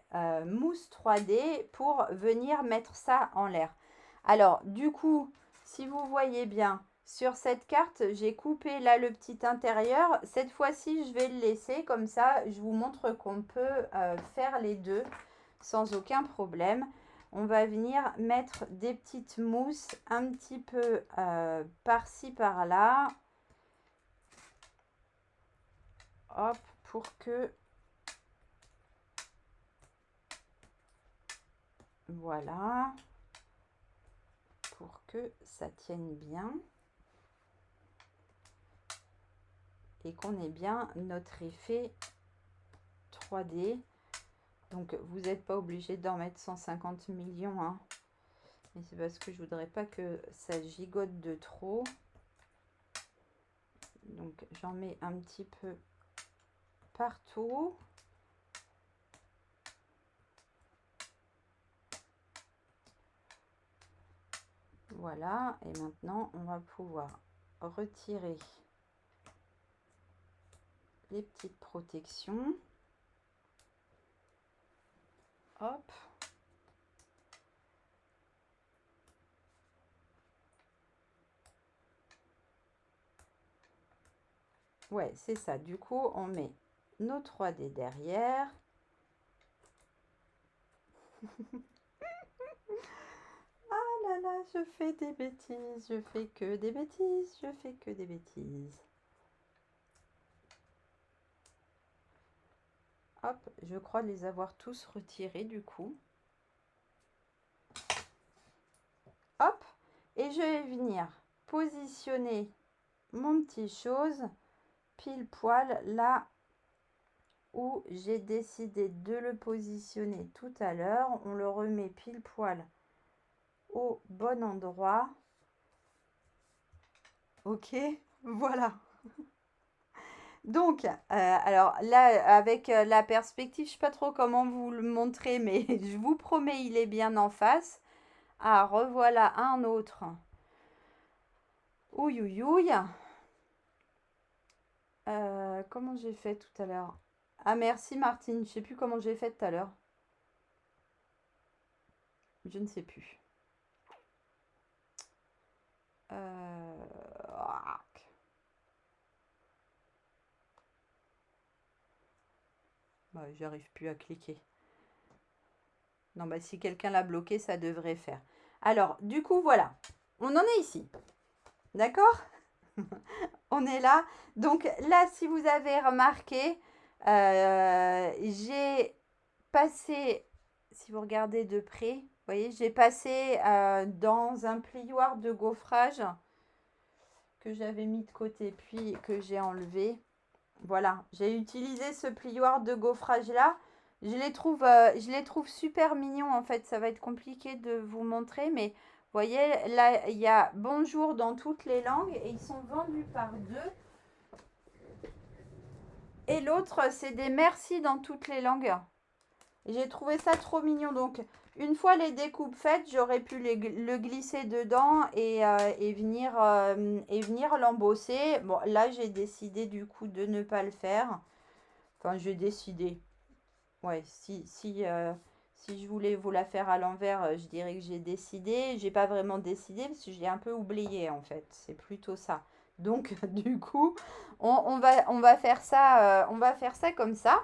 mousses 3D pour venir mettre ça en l'air. Alors, du coup, si vous voyez bien, sur cette carte, j'ai coupé là le petit intérieur. Cette fois-ci, je vais le laisser comme ça. Je vous montre qu'on peut faire les deux sans aucun problème. On va venir mettre des petites mousses un petit peu par-ci, par-là. Hop, pour que... Voilà. Pour que ça tienne bien. Et qu'on ait bien notre effet 3D. Donc, vous n'êtes pas obligé d'en mettre 150 millions. Hein. Mais c'est parce que je voudrais pas que ça gigote de trop. Donc, j'en mets un petit peu partout. Voilà. Et maintenant, on va pouvoir retirer les petites protections. Hop. Ouais, c'est ça. Du coup, on met nos 3D derrière. Ah là là, je fais des bêtises. Je fais que des bêtises. Je fais que des bêtises. Hop, je crois les avoir tous retirés du coup. Hop, et je vais venir positionner mon petit chose pile poil là où j'ai décidé de le positionner tout à l'heure. On le remet pile poil au bon endroit. Ok, voilà. Donc, alors là, avec la perspective, je ne sais pas trop comment vous le montrer, mais je vous promets, il est bien en face. Ah, revoilà un autre. Ouïe, ouïe, ouïe. Comment j'ai fait tout à l'heure? Ah, merci Martine. Je sais plus comment j'ai fait tout à l'heure. Je ne sais plus. Bah, j'arrive plus à cliquer. Non, bah si quelqu'un l'a bloqué, ça devrait faire. Alors, du coup, voilà. On en est ici. D'accord? On est là. Donc là, si vous avez remarqué, j'ai passé, si vous regardez de près, vous voyez, j'ai passé dans un plioir de gaufrage que j'avais mis de côté, puis que j'ai enlevé. Voilà, j'ai utilisé ce plioir de gaufrage là. Je les trouve super mignons en fait. Ça va être compliqué de vous montrer, mais vous voyez, là, il y a bonjour dans toutes les langues et ils sont vendus par deux. Et l'autre, c'est des merci dans toutes les langues. J'ai trouvé ça trop mignon. Donc, une fois les découpes faites, j'aurais pu le glisser dedans et venir l'embosser. Bon, là, j'ai décidé du coup de ne pas le faire. Enfin, j'ai décidé. Ouais, Si je voulais vous la faire à l'envers, je dirais que j'ai décidé. J'ai pas vraiment décidé parce que j'ai un peu oublié en fait. C'est plutôt ça. Donc du coup, on va faire ça, on va faire ça comme ça.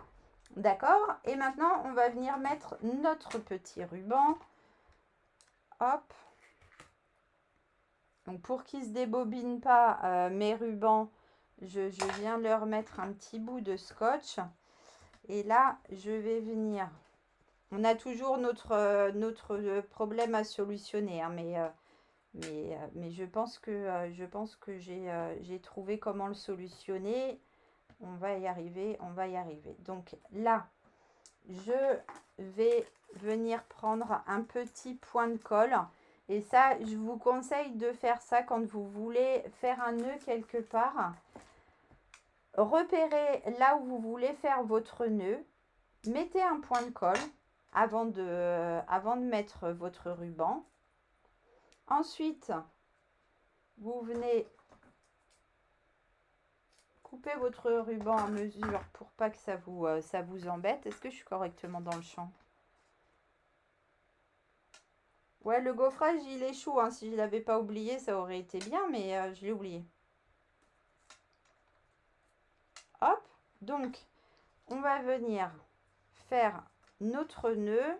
D'accord? Et maintenant, on va venir mettre notre petit ruban. Hop. Donc pour qu'ils ne se débobinent pas mes rubans, je viens leur mettre un petit bout de scotch. Et là, je vais venir. On a toujours notre problème à solutionner, hein, mais je pense que j'ai trouvé comment le solutionner. On va y arriver, on va y arriver. Donc là, je vais venir prendre un petit point de colle. Et ça, je vous conseille de faire ça quand vous voulez faire un nœud quelque part. Repérez là où vous voulez faire votre nœud. Mettez un point de colle avant de mettre votre ruban. Ensuite, vous venez couper votre ruban à mesure pour pas que ça vous embête. Est-ce que je suis correctement dans le champ? Ouais, le gaufrage, il est chaud, hein. Si je ne l'avais pas oublié, ça aurait été bien, mais je l'ai oublié. Hop, donc, on va venir faire notre nœud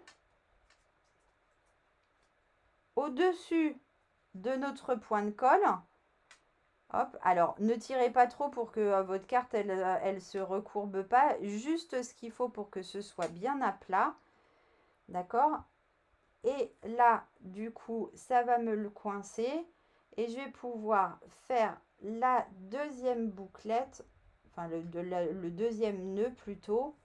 au-dessus de notre point de colle. Hop, alors ne tirez pas trop pour que votre carte, elle se recourbe pas. Juste ce qu'il faut pour que ce soit bien à plat. D'accord? Et là, du coup, ça va me le coincer. Et je vais pouvoir faire la deuxième bouclette. Enfin, le deuxième nœud plutôt.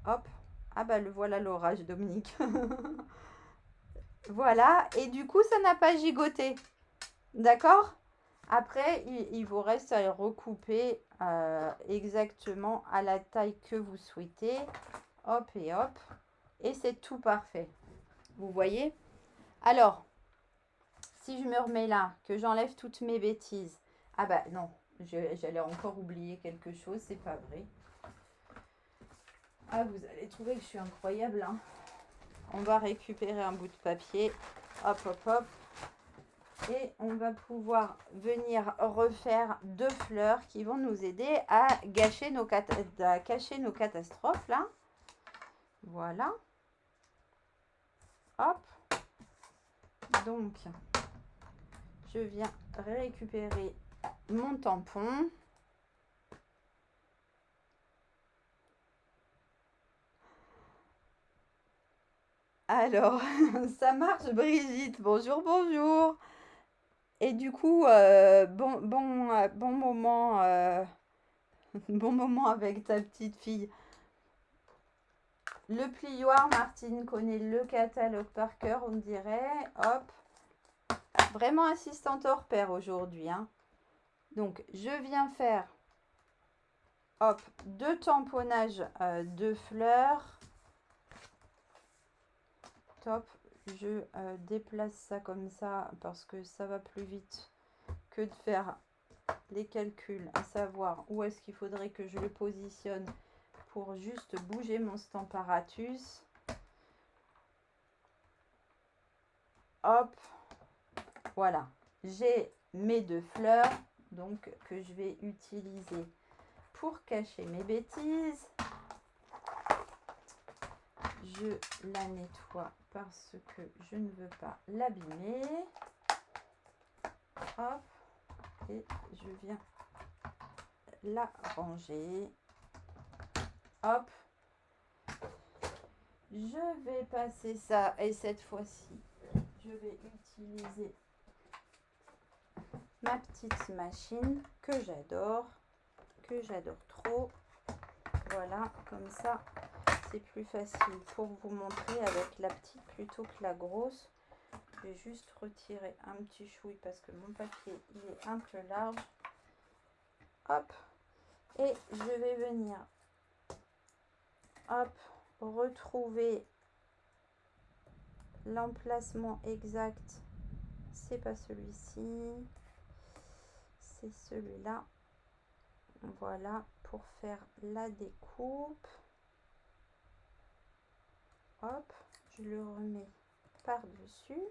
Hop. Ah bah le voilà l'orage, Dominique. Voilà. Et du coup, ça n'a pas gigoté. D'accord? Après, il vous reste à le recouper exactement à la taille que vous souhaitez. Hop et hop. Et c'est tout parfait. Vous voyez? Alors, si je me remets là, que j'enlève toutes mes bêtises. Ah bah non, j'allais encore oublier quelque chose, c'est pas vrai. Ah, vous allez trouver que je suis incroyable, hein. On va récupérer un bout de papier. Hop, hop, hop. Et on va pouvoir venir refaire deux fleurs qui vont nous aider à cacher nos catastrophes là. Voilà. Hop. Donc, je viens récupérer mon tampon. Alors, ça marche, Brigitte. Bonjour, bonjour. Et du coup, bon moment, bon moment avec ta petite fille. Le plioir, Martine connaît le catalogue par cœur, on dirait. Hop. Vraiment assistante hors pair aujourd'hui, hein. Donc, je viens faire, hop, deux tamponnages de fleurs. Top. Je déplace ça comme ça parce que ça va plus vite que de faire les calculs, à savoir où est-ce qu'il faudrait que je le positionne pour juste bouger mon Stamparatus. Hop, voilà. J'ai mes deux fleurs donc que je vais utiliser pour cacher mes bêtises. Je la nettoie parce que je ne veux pas l'abîmer. Hop, et je viens la ranger. Hop, je vais passer ça et cette fois-ci, je vais utiliser ma petite machine que j'adore trop. Voilà, comme ça, c'est plus facile pour vous montrer avec la petite plutôt que la grosse. Je vais juste retirer un petit chouille parce que mon papier il est un peu large. Hop, et je vais venir, hop, retrouver l'emplacement exact. C'est pas celui-ci, c'est celui-là. Voilà, pour faire la découpe. Hop, je le remets par-dessus.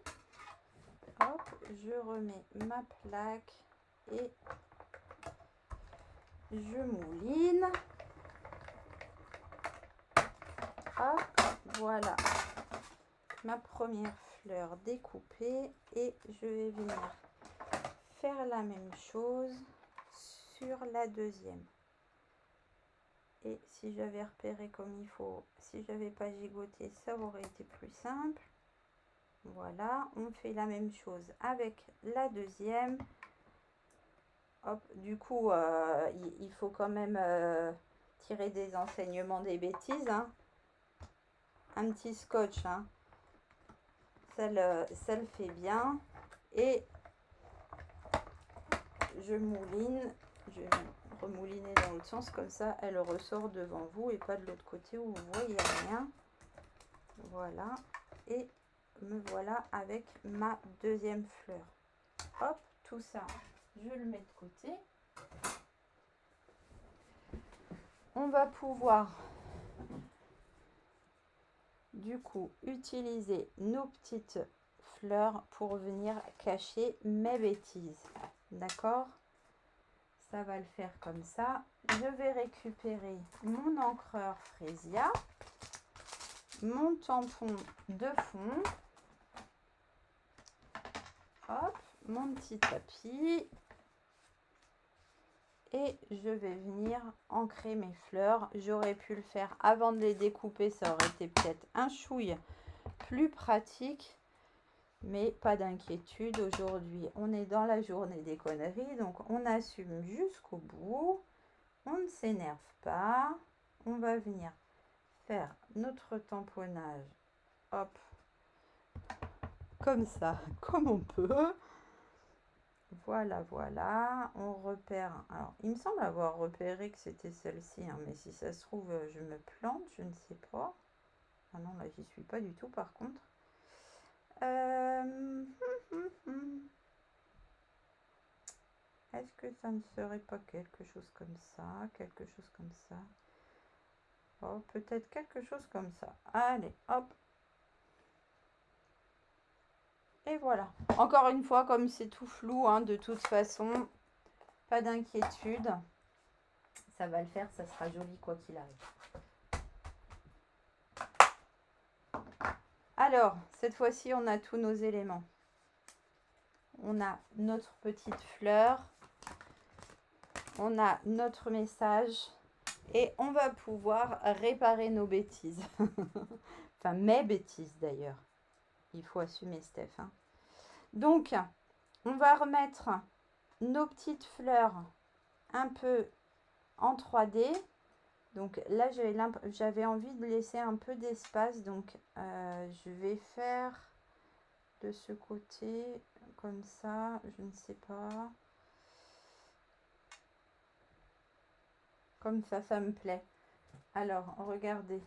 Hop, je remets ma plaque et je mouline. Hop, voilà ma première fleur découpée et je vais venir faire la même chose sur la deuxième. Et si j'avais repéré comme il faut, si j'avais pas gigoté, ça aurait été plus simple. Voilà, on fait la même chose avec la deuxième. Hop, du coup, il faut quand même tirer des enseignements des bêtises, hein. Un petit scotch, hein. Ça le fait bien. Et je mouline, je vais remouliner dans l'autre sens, comme ça elle ressort devant vous et pas de l'autre côté où vous voyez rien. Voilà, et me voilà avec ma deuxième fleur. Hop, tout ça, je le mets de côté. On va pouvoir du coup utiliser nos petites fleurs pour venir cacher mes bêtises. D'accord? Ça va le faire comme ça. Je vais récupérer mon encreur Frésia, mon tampon de fond, hop, mon petit tapis, et je vais venir ancrer mes fleurs. J'aurais pu le faire avant de les découper, ça aurait été peut-être un chouille plus pratique, mais pas d'inquiétude. Aujourd'hui, on est dans la journée des conneries, donc on assume jusqu'au bout. On ne s'énerve pas. On va venir faire notre tamponnage, hop, comme ça, comme on peut. Voilà, voilà. On repère. Alors, il me semble avoir repéré que c'était celle-ci, hein, mais si ça se trouve, je me plante, je ne sais pas. Ah non, là, j'y suis pas du tout, par contre. Est-ce que ça ne serait pas quelque chose comme ça? Quelque chose comme ça? Oh, peut-être quelque chose comme ça. Allez, hop. Et voilà. Encore une fois, comme c'est tout flou, hein, de toute façon, pas d'inquiétude. Ça va le faire, ça sera joli quoi qu'il arrive. Alors, cette fois-ci, on a tous nos éléments. On a notre petite fleur. On a notre message. Et on va pouvoir réparer nos bêtises. Enfin, mes bêtises d'ailleurs. Il faut assumer, Steph, hein. Donc, on va remettre nos petites fleurs un peu en 3D. Donc là, j'avais envie de laisser un peu d'espace. Donc, je vais faire de ce côté, comme ça, je ne sais pas. Comme ça me plaît. Alors, regardez.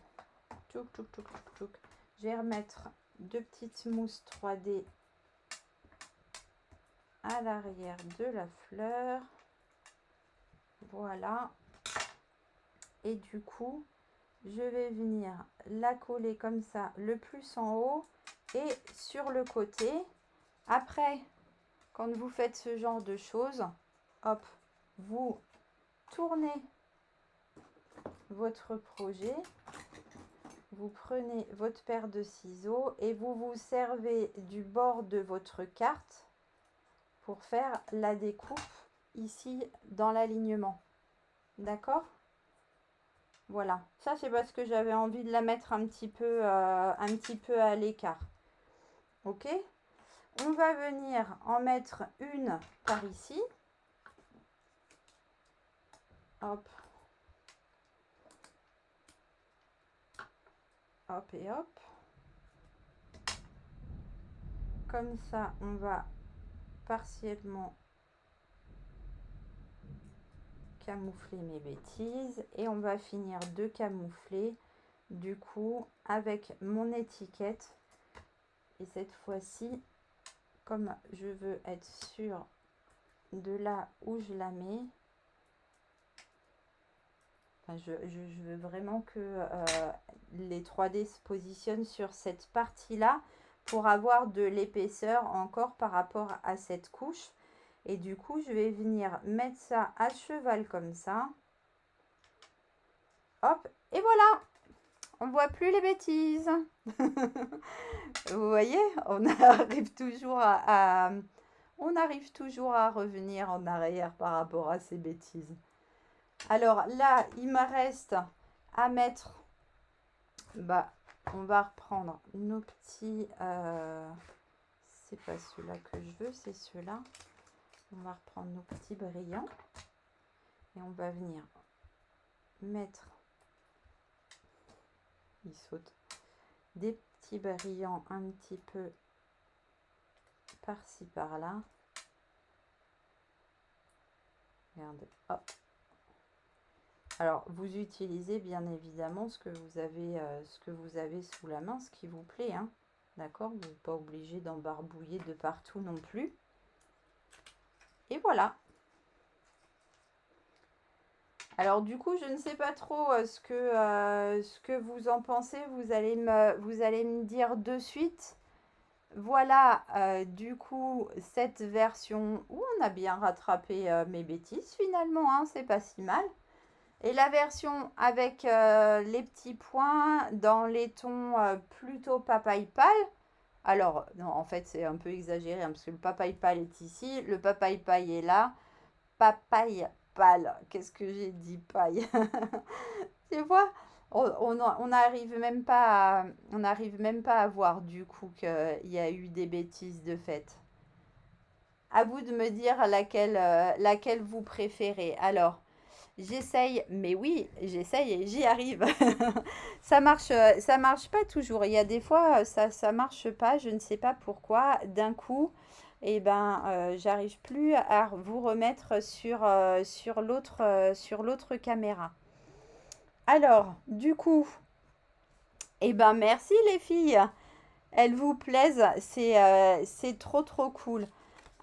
Tchouk, tchouk, tchouk, tchouk, tchouk. Je vais remettre deux petites mousses 3D à l'arrière de la fleur. Voilà. Et du coup, je vais venir la coller comme ça, le plus en haut et sur le côté. Après, quand vous faites ce genre de choses, hop, vous tournez votre projet. Vous prenez votre paire de ciseaux et vous vous servez du bord de votre carte pour faire la découpe ici dans l'alignement. D'accord? Voilà. Ça, c'est parce que j'avais envie de la mettre un petit peu à l'écart. Ok? On va venir en mettre une par ici. Hop. Hop et hop. Comme ça, on va partiellement camoufler mes bêtises et on va finir de camoufler du coup avec mon étiquette. Et cette fois-ci, comme je veux être sûre de là où je la mets, Enfin, je veux vraiment que les 3D se positionnent sur cette partie-là pour avoir de l'épaisseur encore par rapport à cette couche. Et du coup, je vais venir mettre ça à cheval comme ça. Hop, et voilà, on voit plus les bêtises. Vous voyez, on arrive toujours on arrive toujours à revenir en arrière par rapport à ces bêtises. Alors là, il me reste à mettre, bah, on va reprendre nos petits, c'est pas ceux-là que je veux, c'est ceux-là. On va reprendre nos petits brillants et on va venir mettre, il saute, des petits brillants un petit peu par-ci par-là. Regardez, hop. Alors, vous utilisez bien évidemment ce que vous avez sous la main, ce qui vous plaît, hein. D'accord? Vous n'êtes pas obligé d'embarbouiller de partout non plus. Et voilà. Alors du coup, je ne sais pas trop ce que vous en pensez. Vous allez me dire de suite. Voilà, du coup, cette version où on a bien rattrapé mes bêtises finalement, hein, c'est pas si mal. Et la version avec les petits points dans les tons plutôt papaye pâle. Alors, non, en fait, c'est un peu exagéré hein, parce que le papaye pâle est ici, le papaye paille est là. Papaye pâle, qu'est-ce que j'ai dit paille? Tu vois, on n'arrive même pas à voir du coup qu'il y a eu des bêtises de fait. À vous de me dire laquelle vous préférez. Alors, j'essaye, mais oui, j'essaye et j'y arrive. Ça marche pas toujours. Il y a des fois, ça marche pas. Je ne sais pas pourquoi. D'un coup, eh ben, j'arrive plus à vous remettre sur l'autre caméra. Alors, du coup, eh ben, merci les filles. Elles vous plaisent. C'est trop, trop cool.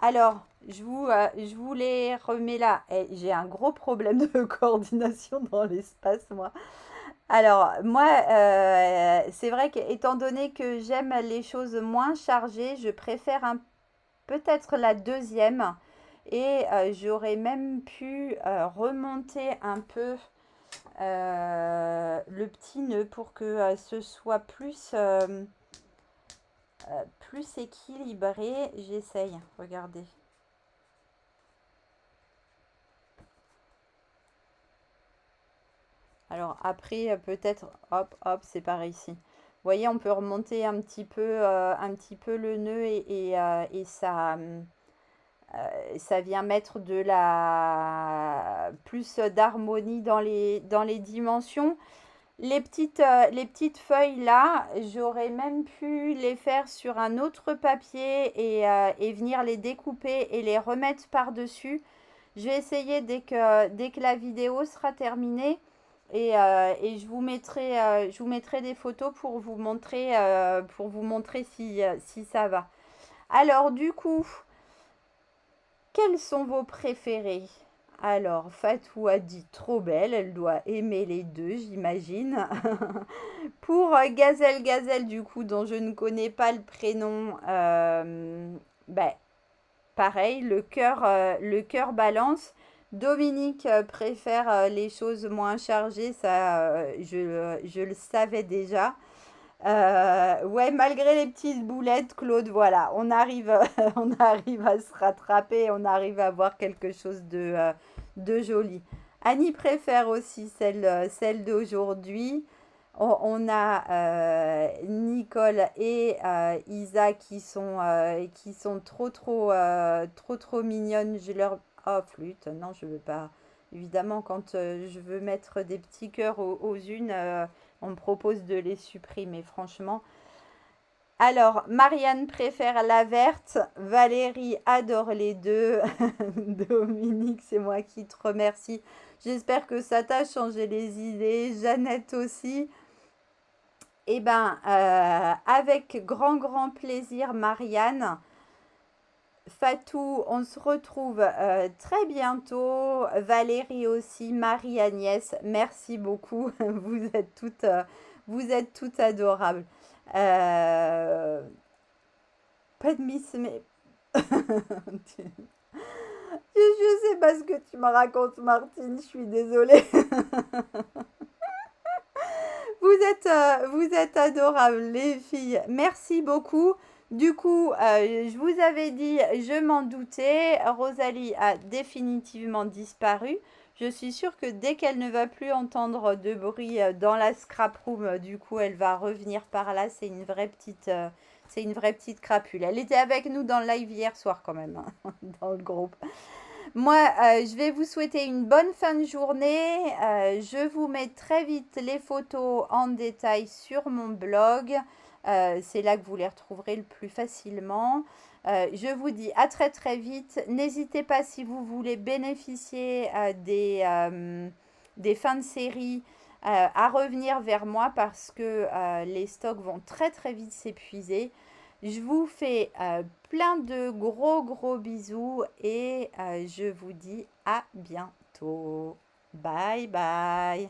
Alors, je vous les remets là. Et j'ai un gros problème de coordination dans l'espace, moi. Alors, moi, c'est vrai qu'étant donné que j'aime les choses moins chargées, je préfère peut-être la deuxième. Et j'aurais même pu remonter un peu le petit nœud pour que ce soit plus équilibré. J'essaye, regardez. Alors après, peut-être, hop, hop, c'est par ici. Vous voyez, on peut remonter un petit peu le nœud et ça vient mettre plus d'harmonie dans les dimensions. Les petites feuilles là, j'aurais même pu les faire sur un autre papier et venir les découper et les remettre par-dessus. Je vais essayer dès que la vidéo sera terminée et je vous mettrai des photos pour vous montrer si ça va. Alors du coup, quels sont vos préférés? Alors, Fatou a dit trop belle, elle doit aimer les deux, j'imagine. Pour Gazelle, du coup, dont je ne connais pas le prénom, ben, pareil, le cœur balance. Dominique préfère les choses moins chargées, ça, je le savais déjà. Ouais, malgré les petites boulettes, Claude, voilà, on arrive à se rattraper, on arrive à voir quelque chose de joli. Annie préfère aussi celle d'aujourd'hui. On a Nicole et Isa qui sont trop mignonnes. Je leur... Oh, flûte, non, je veux pas. Évidemment, quand je veux mettre des petits cœurs aux unes, on me propose de les supprimer, franchement. Alors, Marianne préfère la verte, Valérie adore les deux, Dominique, c'est moi qui te remercie. J'espère que ça t'a changé les idées, Jeannette aussi. Eh bien, avec grand plaisir, Marianne, Fatou, on se retrouve très bientôt. Valérie aussi, Marie-Agnès, merci beaucoup. Vous êtes toutes adorables. Euh, pas de miss, mais je sais pas ce que tu me racontes, Martine. Je suis désolée. Vous êtes adorables, les filles. Merci beaucoup. Du coup, je vous avais dit, je m'en doutais, Rosalie a définitivement disparu. Je suis sûre que dès qu'elle ne va plus entendre de bruit dans la scrap room, du coup, elle va revenir par là. C'est une vraie petite crapule. Elle était avec nous dans le live hier soir quand même, hein, dans le groupe. Moi, je vais vous souhaiter une bonne fin de journée. Je vous mets très vite les photos en détail sur mon blog. C'est là que vous les retrouverez le plus facilement. Je vous dis à très très vite. N'hésitez pas si vous voulez bénéficier des fins de série à revenir vers moi parce que les stocks vont très très vite s'épuiser. Je vous fais plein de gros gros bisous et je vous dis à bientôt. Bye bye.